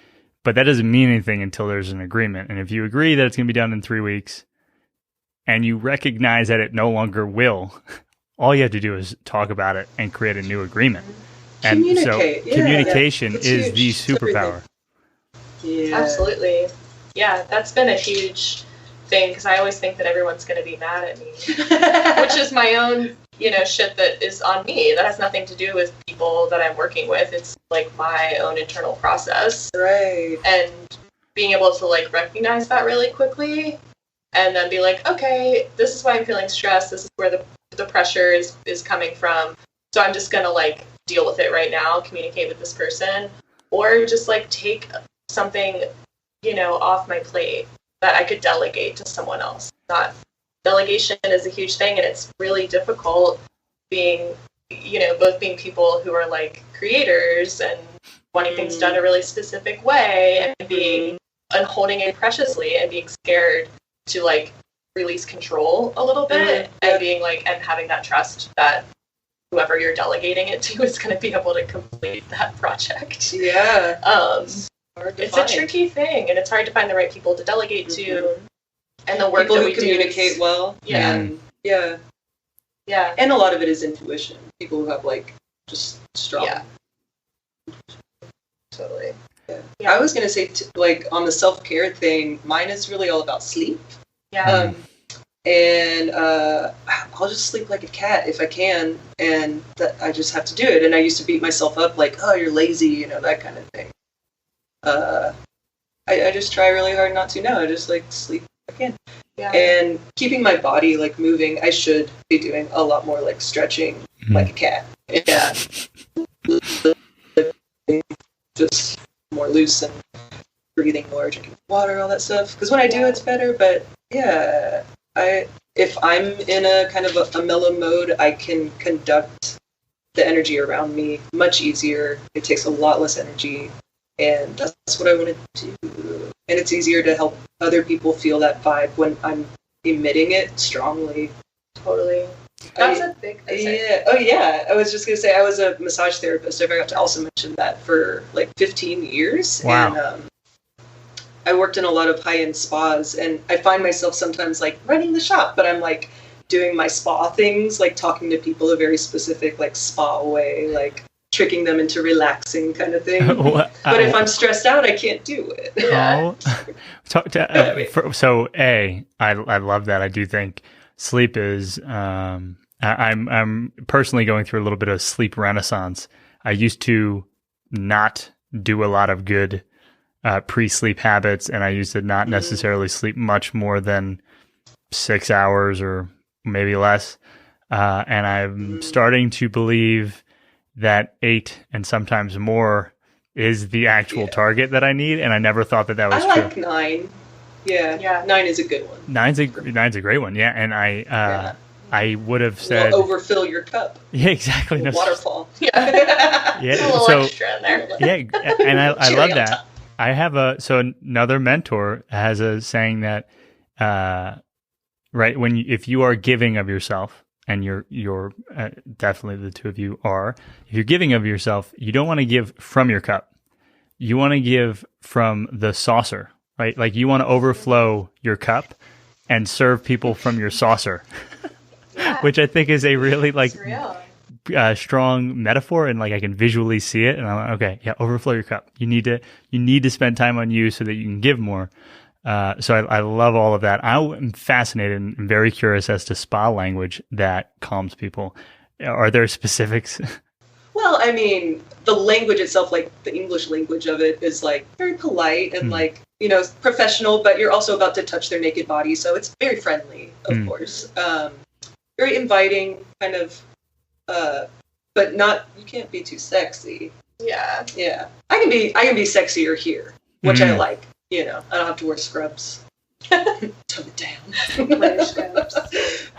but that doesn't mean anything until there's an agreement. And if you agree that it's going to be done in 3 weeks and you recognize that it no longer will, all you have to do is talk about it and create a new agreement. And communicate. So communication is the superpower. Yeah. Absolutely. Yeah, that's been a huge thing, because I always think that everyone's going to be mad at me, which is my own, you know, shit that is on me. That has nothing to do with people that I'm working with. It's like my own internal process. Right. And being able to like recognize that really quickly, and then be like, okay, this is why I'm feeling stressed. This is where the pressure is coming from. So I'm just going to like deal with it right now, communicate with this person, or just like take something, you know, off my plate that I could delegate to someone else. Delegation is a huge thing, and it's really difficult being, you know, both being people who are like creators and wanting things done a really specific way, and holding it preciously, and being scared to like release control a little bit, and being like, and having that trust that whoever you're delegating it to is going to be able to complete that project. Yeah. It's a tricky thing, and it's hard to find the right people to delegate to. And the work people that who we communicate do well. Yeah. And yeah. And a lot of it is intuition. People who have like just strong. Yeah. Totally. Yeah. I was gonna say like on the self-care thing, mine is really all about sleep. Yeah. And I'll just sleep like a cat if I can, and I just have to do it. And I used to beat myself up like, oh, you're lazy, you know, that kind of thing. I just try really hard not to now. I just like sleep if I can. Yeah. And keeping my body like moving, I should be doing a lot more like stretching like a cat. Yeah. Just more loose and breathing more, drinking water, all that stuff. Because when I do, it's better. But yeah, if I'm in a kind of a mellow mode, I can conduct the energy around me much easier. It takes a lot less energy, and that's what I want to do. And it's easier to help other people feel that vibe when I'm emitting it strongly. Totally. That's a big thing. Yeah. Oh, yeah. I was just going to say, I was a massage therapist. I forgot to also mention that for like 15 years. Wow. And I worked in a lot of high-end spas, and I find myself sometimes like running the shop, but I'm like doing my spa things, like talking to people a very specific like spa way, like tricking them into relaxing kind of thing. But if I'm stressed out, I can't do it. Yeah. So I love that. I do think sleep is, I'm personally going through a little bit of sleep renaissance. I used to not do a lot of good pre-sleep habits, and I used to not necessarily sleep much more than 6 hours or maybe less. And I'm starting to believe that 8 and sometimes more is the actual target that I need, and I never thought that was true. I like 9. Yeah, 9 is a good one. Nine's a great one. Yeah, and I would have said overfill your cup. Yeah, exactly. No, waterfall. Yeah, yeah. A little extra in there. Yeah, and I love that. I have another mentor has a saying that right if you are giving of yourself, and you're definitely the two of you are, if you're giving of yourself, you don't want to give from your cup. You want to give from the saucer, right? Like you want to overflow your cup and serve people from your saucer, which I think is a really strong metaphor, and like I can visually see it, and I'm like, okay, yeah, overflow your cup. You need to spend time on you so that you can give more. So I love all of that. I'm fascinated and very curious as to spa language that calms people. Are there specifics? Well, I mean, the language itself, like the English language of it, is like very polite and like, you know, professional, but you're also about to touch their naked body. So it's very friendly, of course. Very inviting, kind of, but not, you can't be too sexy. Yeah. Yeah. I can be sexier here, which I like. You know, I don't have to wear scrubs. Tone it down.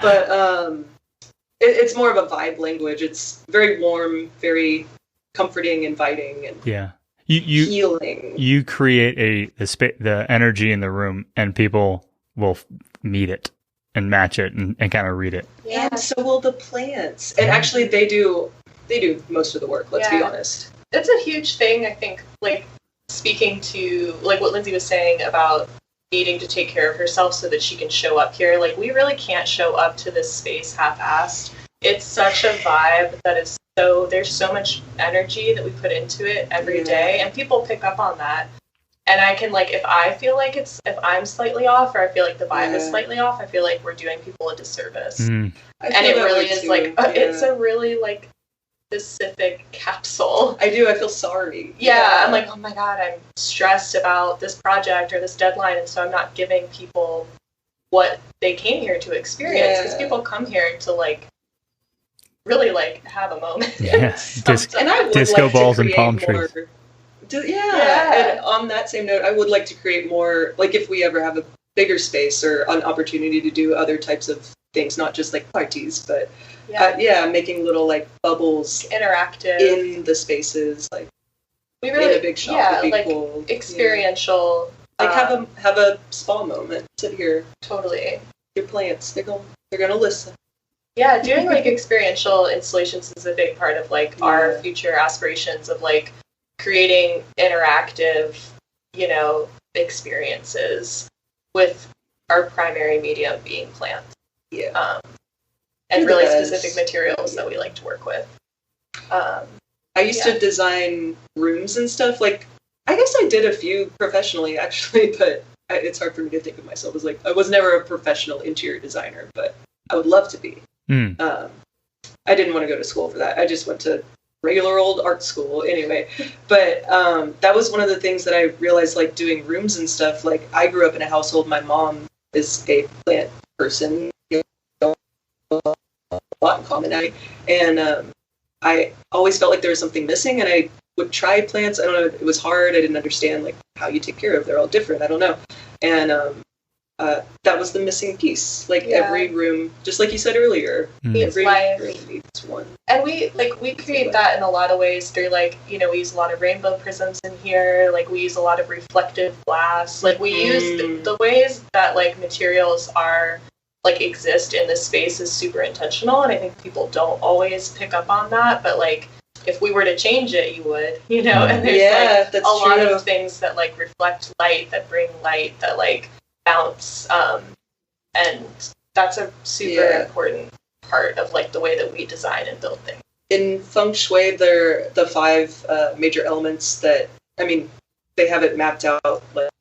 But it's more of a vibe language. It's very warm, very comforting, inviting, and healing. You create the energy in the room, and people will meet it and match it and kind of read it. Yeah. And so will the plants. And actually, they do most of the work. Let's be honest. It's a huge thing. I think, like, speaking to like what Lindsay was saying about needing to take care of herself so that she can show up here, like we really can't show up to this space half-assed. It's such a vibe that is there's so much energy that we put into it every day, and people pick up on that. And I can, like, if I feel like if I'm slightly off, or I feel like the vibe is slightly off, I feel like we're doing people a disservice. And it really is it's a really like specific capsule. I feel sorry. Yeah, I'm like, oh my god, I'm stressed about this project or this deadline, and so I'm not giving people what they came here to experience, because people come here to like really like have a moment. Yeah. And I would disco like balls to and palm more, trees. And on that same note, I would like to create more, like if we ever have a bigger space or an opportunity to do other types of things, not just like parties, but making little like bubbles, interactive in the spaces, like we really in a big shop would be like cool. Experiential. Like have a spa moment. Sit here. Totally. Your plants, they're gonna listen. Yeah, doing like experiential installations is a big part of like our future aspirations of like creating interactive, you know, experiences with our primary medium being plants. Yeah. And really specific materials that we like to work with. I used to design rooms and stuff. Like, I guess I did a few professionally, actually, but it's hard for me to think of myself as like, I was never a professional interior designer, but I would love to be. I didn't want to go to school for that. I just went to regular old art school anyway. But that was one of the things that I realized, like doing rooms and stuff. Like, I grew up in a household, my mom is a plant person, a lot in common, and I always felt like there was something missing, and I would try plants. I don't know, it was hard. I didn't understand like how you take care of. They're all different. I don't know. And that was the missing piece. Like every room, just like you said earlier, every room needs one. And we create that in a lot of ways through like, we use a lot of rainbow prisms in here. Like we use a lot of reflective glass. Like we use the ways that like materials are like exist in this space is super intentional, and I think people don't always pick up on that, but like if we were to change it, you would, and there's like a lot of things that like reflect light, that bring light, that like bounce, and that's a super important part of like the way that we design and build things. In feng shui, they're the 5 major elements that, I mean, they have it mapped out like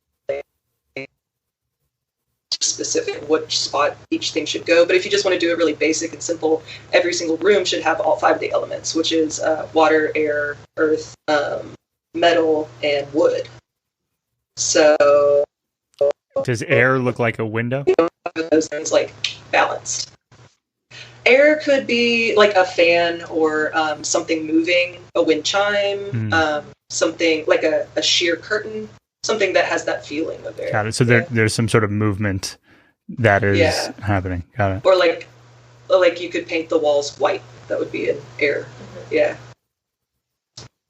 specific which spot each thing should go. But if you just want to do it really basic and simple, every single room should have all 5 of the elements, which is water, air, earth, metal, and wood. So does air look like a window? Those things like balanced. Air could be like a fan or something moving, a wind chime, something like a sheer curtain, something that has that feeling of air. Got it. So there's some sort of movement that is happening. Got it. Or like you could paint the walls white. That would be in air. Yeah.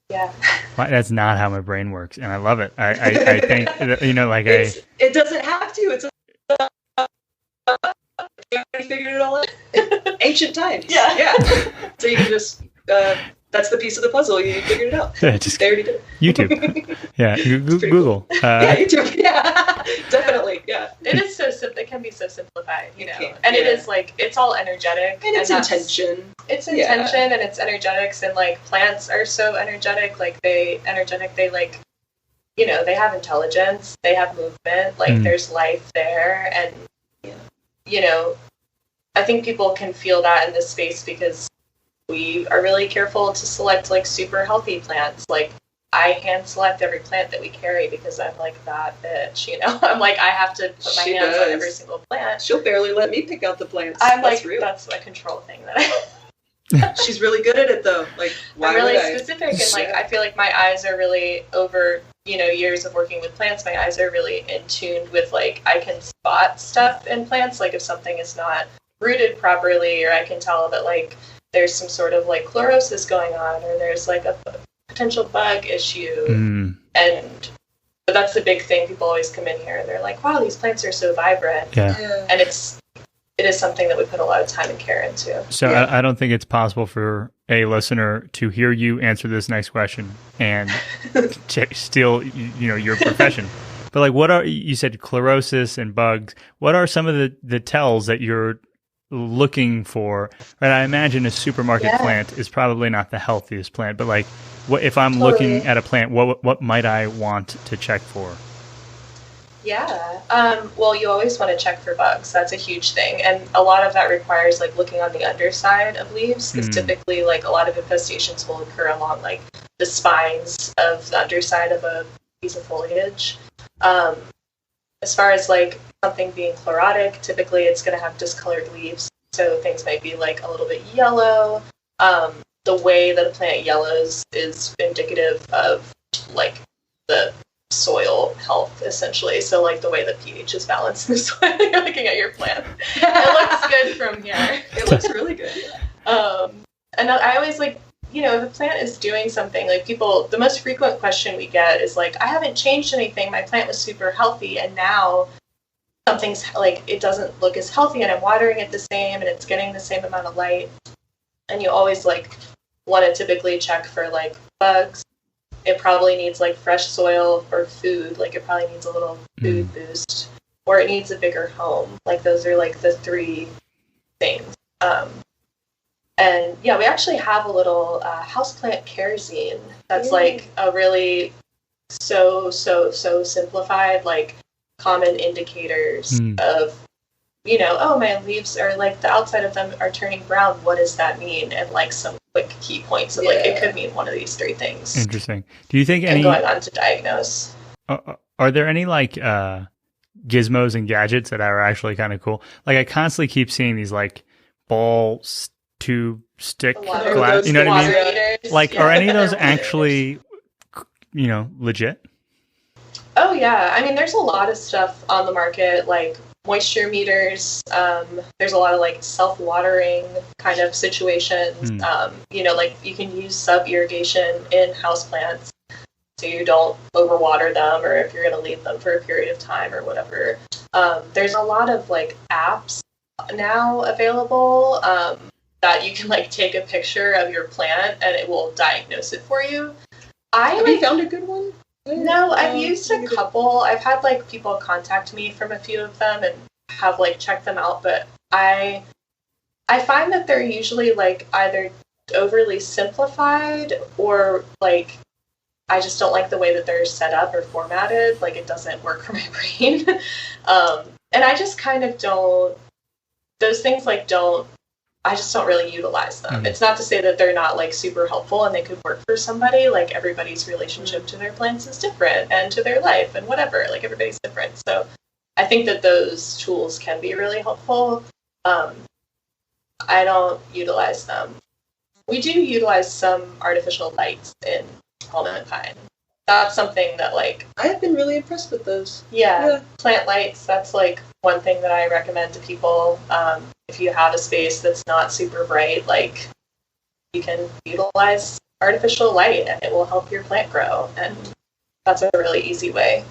Yeah. Well, that's not how my brain works, and I love it. I think like it doesn't have to. It's you figured it all out. Ancient times. Yeah. So you can just that's the piece of the puzzle. You figured it out. They already did. YouTube. Yeah. Google. Cool. YouTube. Yeah. Definitely. Yeah. It is so simple. It can be so simplified, And it is like, it's all energetic. And it's intention. It's intention and it's energetics, and like plants are so energetic. Like they like, they have intelligence. They have movement. Like there's life there. And, I think people can feel that in this space because we are really careful to select like super healthy plants. Like I hand select every plant that we carry because I'm like that bitch, I'm like, I have to put my hands on every single plant. She'll barely let me pick out the plants. I'm that's a control thing that She's really good at it though. Like why I'm really specific and like I feel like my eyes are really over, years of working with plants, my eyes are really in tune with like I can spot stuff in plants, like if something is not rooted properly, or I can tell that like there's some sort of like chlorosis going on, or there's like a potential bug issue. But that's the big thing. People always come in here and they're like, wow, these plants are so vibrant. And it is something that we put a lot of time and care into. So I don't think it's possible for a listener to hear you answer this next question and steal your profession. But like, you said chlorosis and bugs. What are some of the tells that you're looking for? Right, I imagine a supermarket plant is probably not the healthiest plant, but like, what if I'm looking at a plant? What might I want to check for? Well, you always want to check for bugs. That's a huge thing, and a lot of that requires like looking on the underside of leaves, because typically like a lot of infestations will occur along like the spines of the underside of a piece of foliage. As far as like something being chlorotic, typically it's going to have discolored leaves, so things might be like a little bit yellow. The way that a plant yellows is indicative of like the soil health, essentially. So like the way the pH is balanced in the soil. You're looking at your plant. It looks good from here. It looks really good. And I always like, if a plant is doing something, like the most frequent question we get is like, I haven't changed anything. My plant was super healthy, and now something's like, it doesn't look as healthy, and I'm watering it the same, and it's getting the same amount of light. And you always like want to typically check for like bugs. It probably needs like fresh soil or food. Like it probably needs a little food boost. or it needs a bigger home. Like those are like the three things. And yeah, we actually have a little houseplant care zine that's like a really so simplified, like common indicators of, you know, oh, my leaves are like the outside of them are turning brown. What does that mean? And like some quick key points of like, it could mean one of these three things. Interesting. Do you think any going on to diagnose? Are there any like gizmos and gadgets that are actually kind of cool? Like I constantly keep seeing these like ball tube stick glass, you know what I mean? Meters. Like, are any of those actually, you know, legit? Oh yeah, I mean, there's a lot of stuff on the market, like moisture meters. There's a lot of like self-watering kind of situations. You know, like you can use sub-irrigation in houseplants, so you don't overwater them, or if you're going to leave them for a period of time or whatever. There's a lot of like apps now available that you can like take a picture of your plant and it will diagnose it for you. Have you found a good one? No, I've used a couple. I've had like people contact me from a few of them and have like checked them out, but I find that they're usually like either overly simplified or like I just don't like the way that they're set up or formatted. Like it doesn't work for my brain. And I just kind of don't, those things like I just don't really utilize them. It's not to say that they're not like super helpful and they could work for somebody. Like everybody's relationship to their plants is different and to their life and whatever. Like everybody's different. So I think that those tools can be really helpful. I don't utilize them. We do utilize some artificial lights in Palm and Pine. That's something that like I've been really impressed with those. Yeah, plant lights. That's like one thing that I recommend to people. If you have a space that's not super bright, like you can utilize artificial light and it will help your plant grow. And that's a really easy way.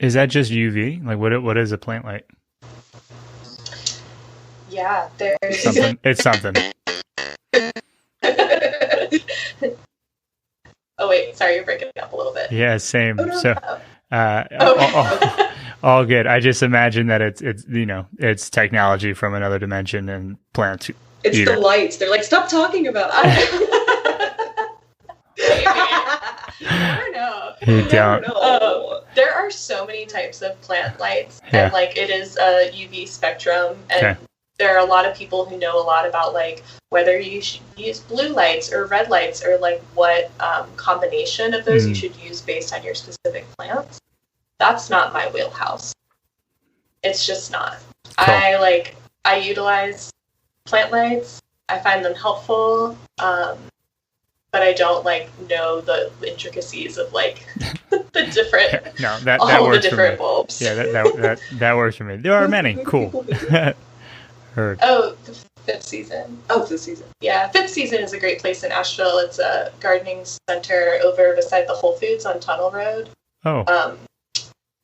Is that just UV? Like what is a plant light? Yeah, there's something. It's something. Oh wait, sorry, you're breaking up a little bit. Yeah, same. Oh, no. So, all good. I just imagine that it's you know it's technology from another dimension and plants. It's the lights. They're like, stop talking about it. You never know. You don't. There are so many types of plant lights, and like it is a UV spectrum, and there are a lot of people who know a lot about like whether you should use blue lights or red lights or like what combination of those you should use based on your specific plants. That's not my wheelhouse. It's just not. Cool. I utilize plant lights. I find them helpful, but I don't like know the intricacies of like the different that all works the different for me. bulbs. Yeah, that works for me. There are many. Cool. Heard. Oh, the fifth season. Yeah, Fifth Season is a great place in Asheville. It's a gardening center over beside the Whole Foods on Tunnel Road. Oh.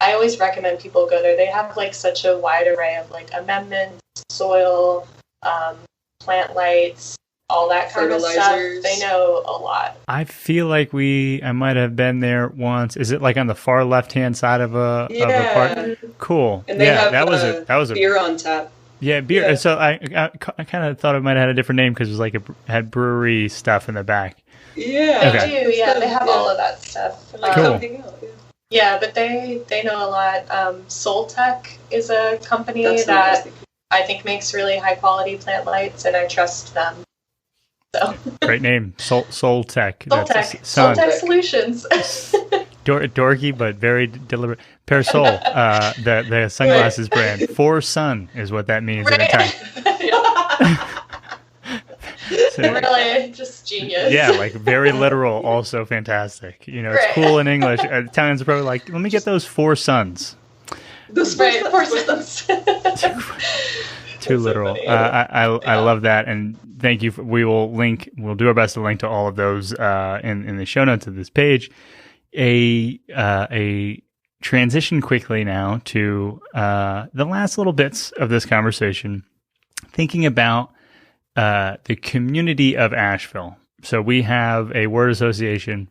I always recommend people go there. They have like such a wide array of like amendments, soil, plant lights, all that kind of stuff. They know a lot. I feel like I might have been there once. Is it like on the far left-hand side of a park? Cool. And they have that was a beer on tap. Yeah, beer. Yeah. So I kind of thought it might have had a different name because it was like it had brewery stuff in the back. Yeah, they do. Yeah, they have all of that stuff. Cool. Yeah, but they know a lot. Soul Tech is a company that I think makes really high quality plant lights, and I trust them. So great name, Soul Tech. Soul Tech Solutions. Dorky, but very deliberate. Parasol, the sunglasses brand. For sun is what that means in Italian. So, really, just genius. Yeah, like very literal, also fantastic. You know, it's cool in English. Italians are probably like, let me get those 4 suns. Those 4 suns. Too literal. So I love that, and thank you. We'll do our best to link to all of those in the show notes of this page. A transition quickly now to the last little bits of this conversation, thinking about the community of Asheville. So we have a word association,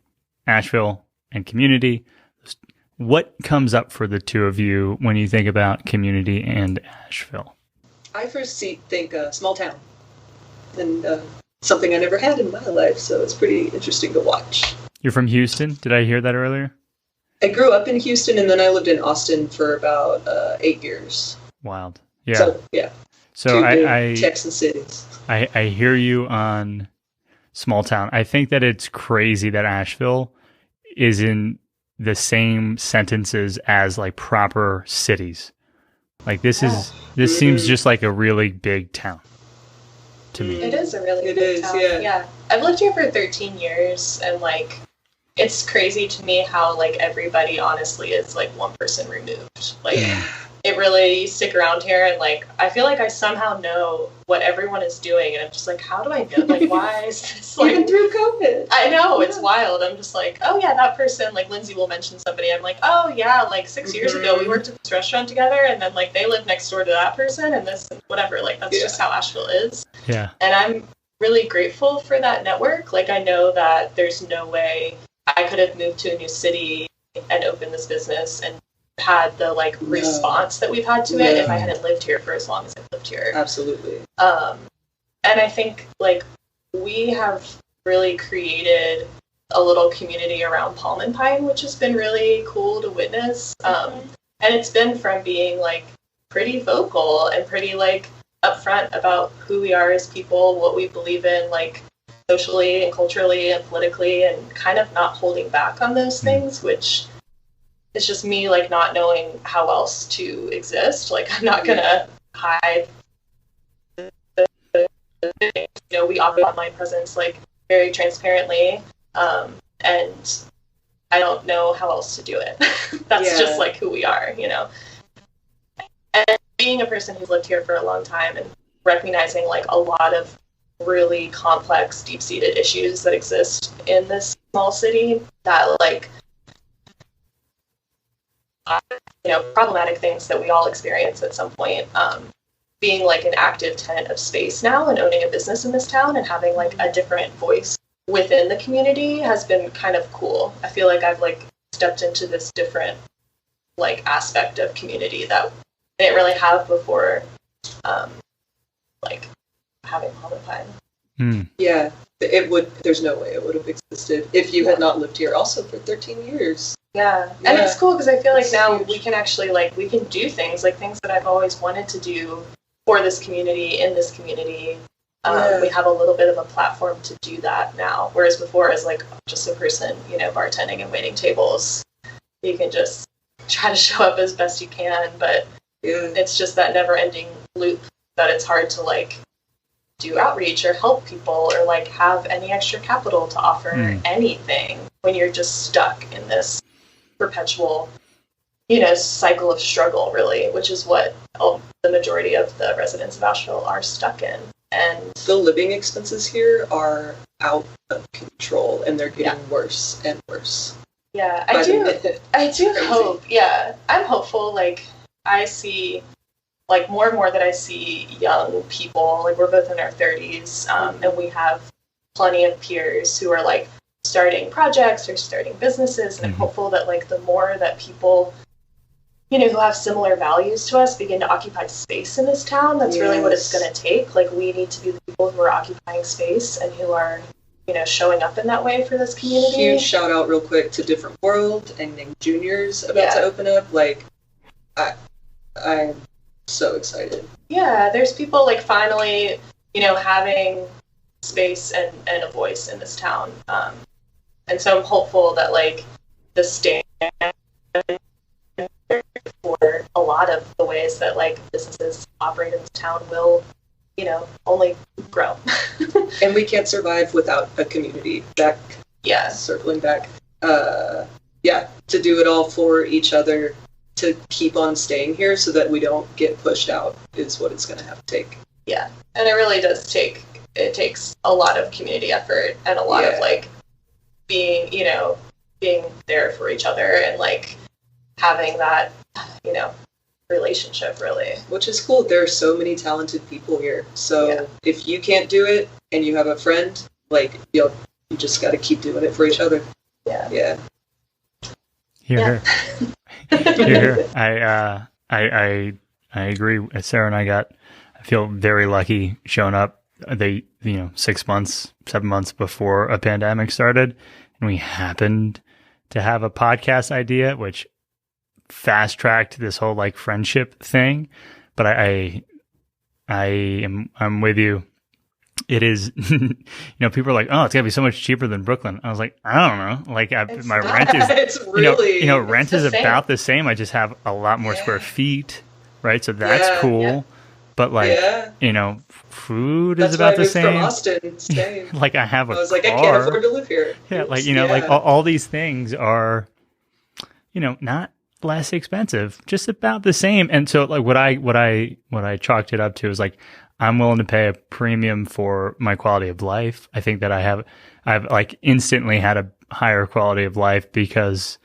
Asheville and community. what comes up for the two of you when you think about community and Asheville? I first think small town, and something I never had in my life, so it's pretty interesting to watch. You're from Houston? Did I hear that earlier? I grew up in Houston, and then I lived in Austin for about 8 years. Wild. Yeah. So, yeah. So I Texan cities. I hear you on small town. I think that it's crazy that Asheville is in the same sentences as like proper cities. Like this seems just like a really big town to me. It is a really big town. Yeah. I've lived here for 13 years, and like it's crazy to me how like everybody honestly is like one person removed. Like it really, you stick around here and like I feel like I somehow know what everyone is doing, and I'm just like, how do I know? Like, why is this like even through COVID? I know, it's wild. I'm just like, oh yeah, that person, like Lindsay will mention somebody. I'm like, oh yeah, like 6 years ago we worked at this restaurant together, and then like they live next door to that person, and this and whatever. Like that's just how Asheville is. Yeah. And I'm really grateful for that network. Like I know that there's no way I could have moved to a new city and opened this business and had the like response that we've had to it if I hadn't lived here for as long as I've lived here. Absolutely. And I think like we have really created a little community around Palm and Pine, which has been really cool to witness. And it's been from being like pretty vocal and pretty like upfront about who we are as people, what we believe in, like socially and culturally and politically, and kind of not holding back on those things, which it's just me like not knowing how else to exist. Like I'm not gonna hide. You know, we offer online presence like very transparently, and I don't know how else to do it. That's just like who we are, you know. And being a person who's lived here for a long time and recognizing like a lot of really complex, deep-seated issues that exist in this small city that like you know, problematic things that we all experience at some point. Being like an active tenant of space now and owning a business in this town and having like a different voice within the community has been kind of cool. I feel like I've like stepped into this different like aspect of community that I didn't really have before, like having Palm and Pine. Yeah, there's no way it would have existed if you had not lived here also for 13 years. Yeah, and it's cool because I feel like now we can actually like we can do things like things that I've always wanted to do for this community, in this community. We have a little bit of a platform to do that now, whereas before as like just a person, you know, bartending and waiting tables, you can just try to show up as best you can, but it's just that never-ending loop that it's hard to like do outreach or help people or like have any extra capital to offer anything when you're just stuck in this perpetual, you know, cycle of struggle, really, which is what the majority of the residents of Asheville are stuck in. And the living expenses here are out of control, and they're getting worse and worse. Yeah, I do hope. Yeah, I'm hopeful. Like I see, like more and more that I see young people. Like we're both in our 30s, and we have plenty of peers who are like starting projects or starting businesses, and I'm hopeful that like the more that people, you know, who have similar values to us begin to occupy space in this town, that's really what it's going to take. Like we need to be the people who are occupying space and who are, you know, showing up in that way for this community. Huge shout out real quick to Different World and Named Juniors about to open up. Like I'm so excited. Yeah, there's people like finally, you know, having space and a voice in this town. And so I'm hopeful that like the stand for a lot of the ways that like businesses operate in this town will, you know, only grow. And we can't survive without a community. Circling back. To do it all for each other, to keep on staying here so that we don't get pushed out is what it's going to have to take. Yeah, and it really does takes a lot of community effort and a lot of like being there for each other and like having that, you know, relationship really. Which is cool. There are so many talented people here. So if you can't do it and you have a friend, like you just got to keep doing it for each other. Yeah. Here. Here. I agree. Sarah and I feel very lucky showing up. 6 months, 7 months before a pandemic started, and we happened to have a podcast idea, which fast tracked this whole like friendship thing. But I'm with you. It is, people are like, oh, it's gotta be so much cheaper than Brooklyn. I was like, I don't know. Like my rent is, it's really, rent is about the same. I just have a lot more square feet, right? So that's cool. Yeah. But food is about the same. That's why I moved from Austin. Same. Like I have a car. I was like, I can't afford to live here. Yeah, like all these things are, not less expensive, just about the same. And so like what I chalked it up to is like, I'm willing to pay a premium for my quality of life. I think that I've like instantly had a higher quality of life because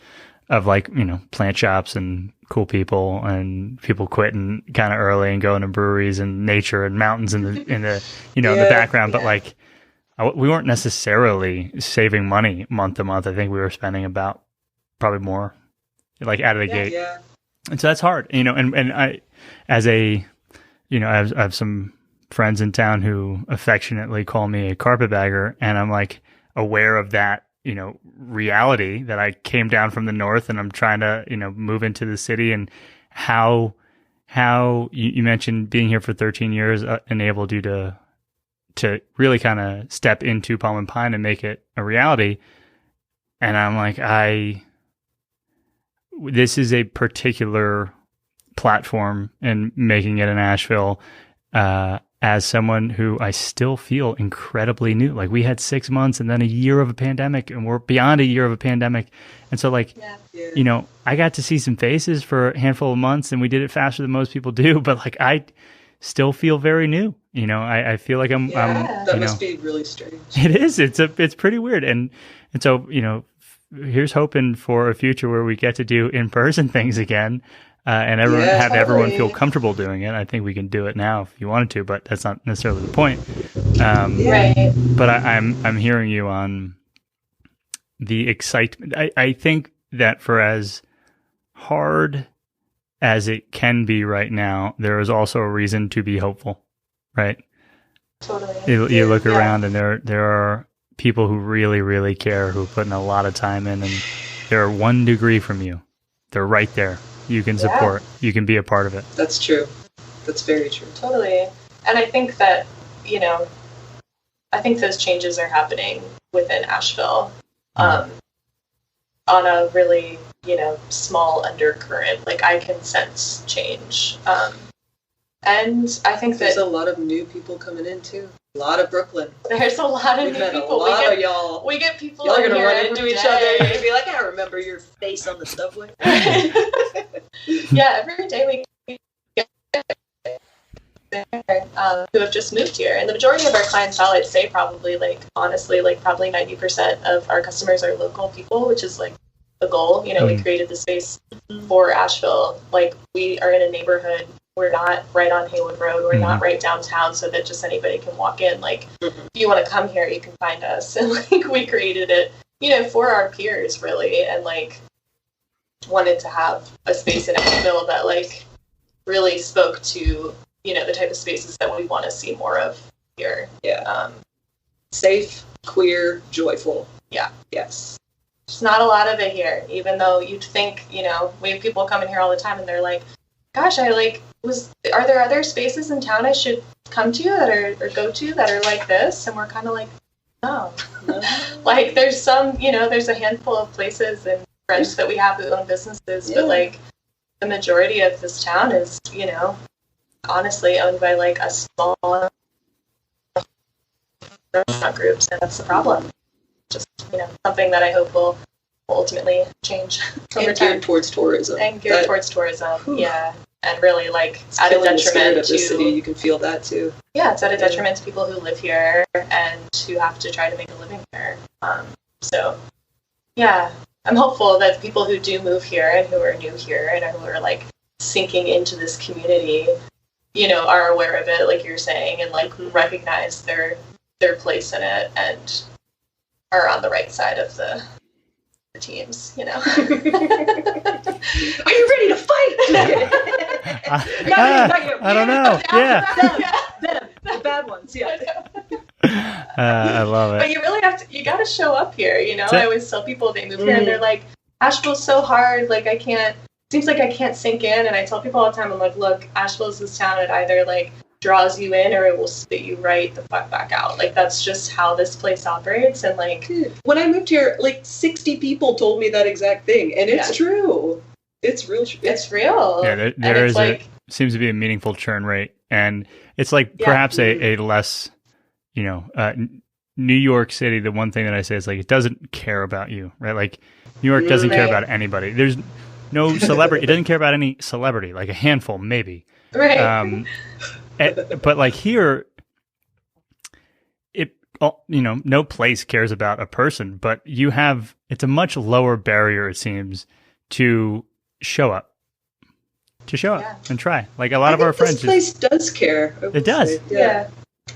of like, plant shops and cool people and people quitting kind of early and going to breweries and nature and mountains in the in the background. But like we weren't necessarily saving money month to month. I think we were spending about probably more like out of the gate. Yeah. And so that's hard, and I, as a, I have some friends in town who affectionately call me a carpetbagger, and I'm like aware of that, reality that I came down from the north and I'm trying to, move into the city, and how you mentioned being here for 13 years enabled you to really kind of step into Palm and Pine and make it a reality. And I'm like, this is a particular platform and making it in Asheville, as someone who I still feel incredibly new. Like we had 6 months and then a year of a pandemic, and we're beyond a year of a pandemic. And so like, I got to see some faces for a handful of months, and we did it faster than most people do. But like, I still feel very new. I feel like I'm that must be really strange. It is. It's pretty weird. And so, here's hoping for a future where we get to do in-person things again. And everyone feel comfortable doing it. I think we can do it now if you wanted to, but that's not necessarily the point. Right. But I'm hearing you on the excitement. I think that for as hard as it can be right now, there is also a reason to be hopeful, right? Totally. You look around, and there are people who really, really care, who put in a lot of time in, and they're 1 degree from you. They're right there. You can support. You can be a part of it. That's true. That's very true. Totally. And I think that, I think those changes are happening within Asheville on a really, small undercurrent. Like I can sense change. And I think there's a lot of new people coming in too. A lot of Brooklyn. There's a lot of new people. A lot of y'all. We get people. Y'all are gonna run into each other. You're gonna be like, I remember your face on the subway. Yeah, every day we get who have just moved here, and the majority of our clientele, I'd say, probably probably 90% of our customers are local people, which is like the goal. We created the space for Asheville. Like we are in a neighborhood. We're not right on Haywood Road. We're not right downtown, so that just anybody can walk in. Like, if you want to come here, you can find us. And like, we created it, for our peers, really, and like, wanted to have a space in Asheville that like really spoke to, the type of spaces that we want to see more of here. Yeah. Safe, queer, joyful. Yeah. Yes. There's not a lot of it here, even though you'd think, we have people coming here all the time, and they're like, gosh, are there other spaces in town I should come to or go to that are like this? And we're kind of like, no. Like there's some, there's a handful of places and friends that we have who own businesses, but like the majority of this town is, honestly owned by like a small restaurant groups, and that's the problem. Just, something that I hope will ultimately change over time. Geared towards tourism. Yeah. And really, like, it's at a detriment of the city. You can feel that too. Yeah, it's at a detriment to people who live here and who have to try to make a living here. So, yeah, I'm hopeful that people who do move here and who are new here and who are like sinking into this community, are aware of it, like you're saying, and like recognize their place in it and are on the right side of the teams, you know. Are you ready to fight? I don't know. Yeah. Them. The bad ones. Yeah. I love it. But you really you got to show up here, you know. I always tell people they move here and they're like, Asheville's so hard, like seems like I can't sink in. And I tell people all the time, I'm like, look, Asheville's this town, it either like draws you in or it will spit you right the fuck back out. Like that's just how this place operates. And like, when I moved here, like 60 people told me that exact thing, and it's true. It's real. It's real. Yeah, there is like, seems to be a meaningful churn rate, and it's like perhaps a less, you know, New York City. The one thing that I say is like it doesn't care about you, right? Like New York doesn't care about anybody. There's no celebrity. It doesn't care about any celebrity. Like a handful, maybe. Right. But like here, you know, no place cares about a person, but it's a much lower barrier, it seems, to show up and try. Like a lot of our friends. This place does care. It does. Yeah.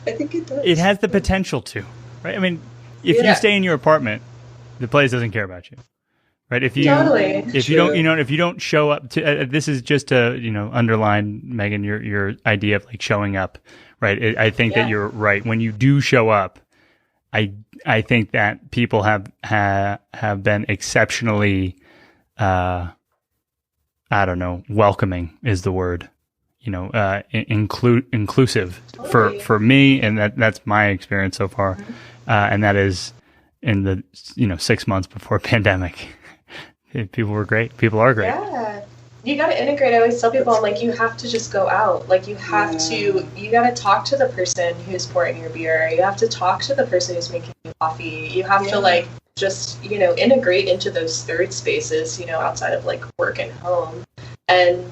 I think it does. It has the potential to, right? I mean, if you stay in your apartment, the place doesn't care about you. Right. If you if you don't show up to this is just to, you know, underline, Megan, your idea of like showing up. Right. I think that you're right. When you do show up, I think that people have been exceptionally, I don't know, welcoming is the word, you know, inclusive for me. And that's my experience so far. And that is in the, you know, 6 months before pandemic. People were great. People are great. Yeah. You got to integrate. I always tell people, I'm like, you have to just go out. Like, you got to talk to the person who's pouring your beer. You have to talk to the person who's making you coffee. You have to, like, just, you know, integrate into those third spaces, you know, outside of, like, work and home. And,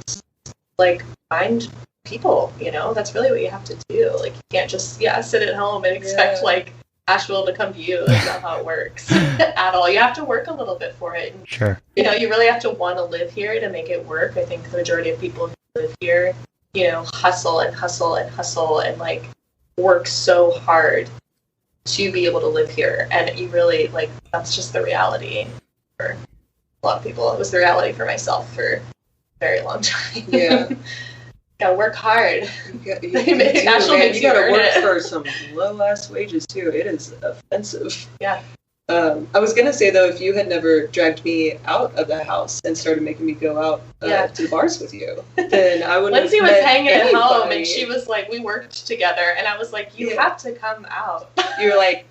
like, find people, you know? That's really what you have to do. Like, you can't just, sit at home and expect, like, Asheville to come to you. That's not how it works at all. You have to work a little bit for it. And, sure. You know, you really have to want to live here to make it work. I think the majority of people who live here, you know, hustle and like work so hard to be able to live here. And you really, like, that's just the reality for a lot of people. It was the reality for myself for a very long time. Yeah. Gotta work hard. You gotta work for some low ass wages too. It is offensive. Yeah. I was gonna say though, if you had never dragged me out of the house and started making me go out to the bars with you, then I wouldn't. Lindsay was hanging at home, and she was like, we worked together, and I was like, you have to come out. You were like,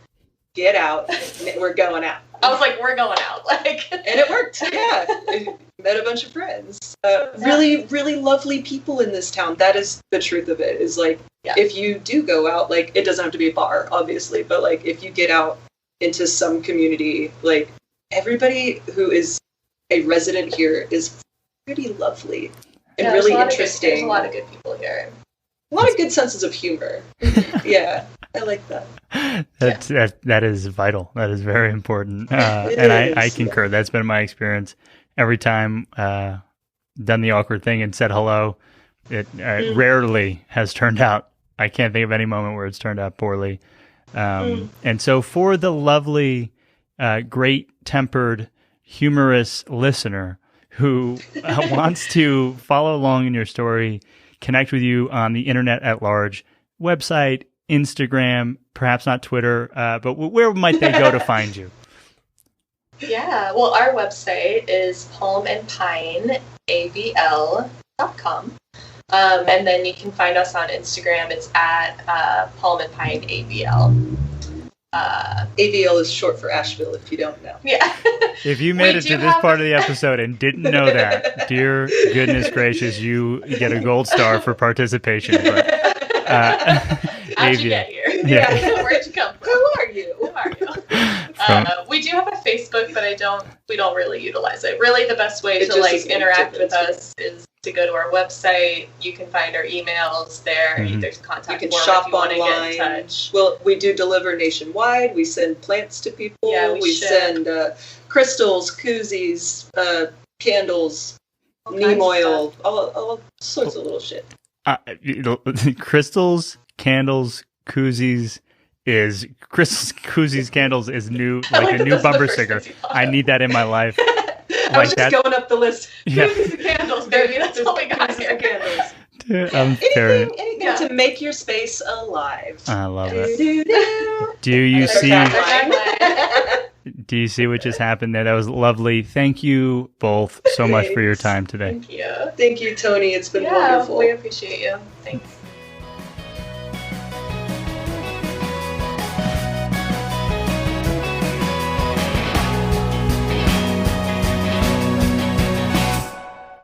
get out. We're going out. I was like, we're going out. Like, and it worked. Yeah. I met a bunch of friends. Really, really lovely people in this town. That is the truth of it. Is like, if you do go out, like, it doesn't have to be a bar, obviously, but like, if you get out into some community, like, everybody who is a resident here is pretty lovely and really interesting. There's a lot of good people here. A lot of good senses of humor. Yeah, I like that. That is vital. That is very important. And I concur. That's been my experience. Every time done the awkward thing and said hello, it rarely has turned out. I can't think of any moment where it's turned out poorly. And so for the lovely, great-tempered, humorous listener who wants to follow along in your story, connect with you on the internet at large, website, Instagram, perhaps not Twitter, but where might they go to find you? Yeah, well, our website is palmandpineabl.com. And then you can find us on Instagram. It's at palmandpineabl. ABL is short for Asheville, if you don't know. Yeah. If you made it to this part of the episode and didn't know that, dear goodness gracious, you get a gold star for participation. But, how'd you get here? Yeah. Where'd you come from? Who are you? We do have a Facebook, but we don't really utilize it. Really, the best way to like interact with us is to go to our website. You can find our emails there. Mm-hmm. There's a contact form if you want online. to get in touch. Well, we do deliver nationwide. We send plants to people. Yeah, we send crystals, koozies, candles, neem oil, all sorts of little shit. Crystals, candles, koozies, is Crystal's Koozies Candles is new, I like like a that new that's the bumper first sticker. thing you thought I of. need that in my life. I was just going up the list. Yeah. Koozies and candles, baby. That's all we got here. Candles. Anything Yeah. to make your space alive. I love it. Do-do-do. Do you That's our see? tagline. Do you see what just happened there? That was lovely. Thank you both so much for your Thanks. time today. Thank you. Thank you, Tony. It's been Yeah, wonderful. we appreciate you. Thanks.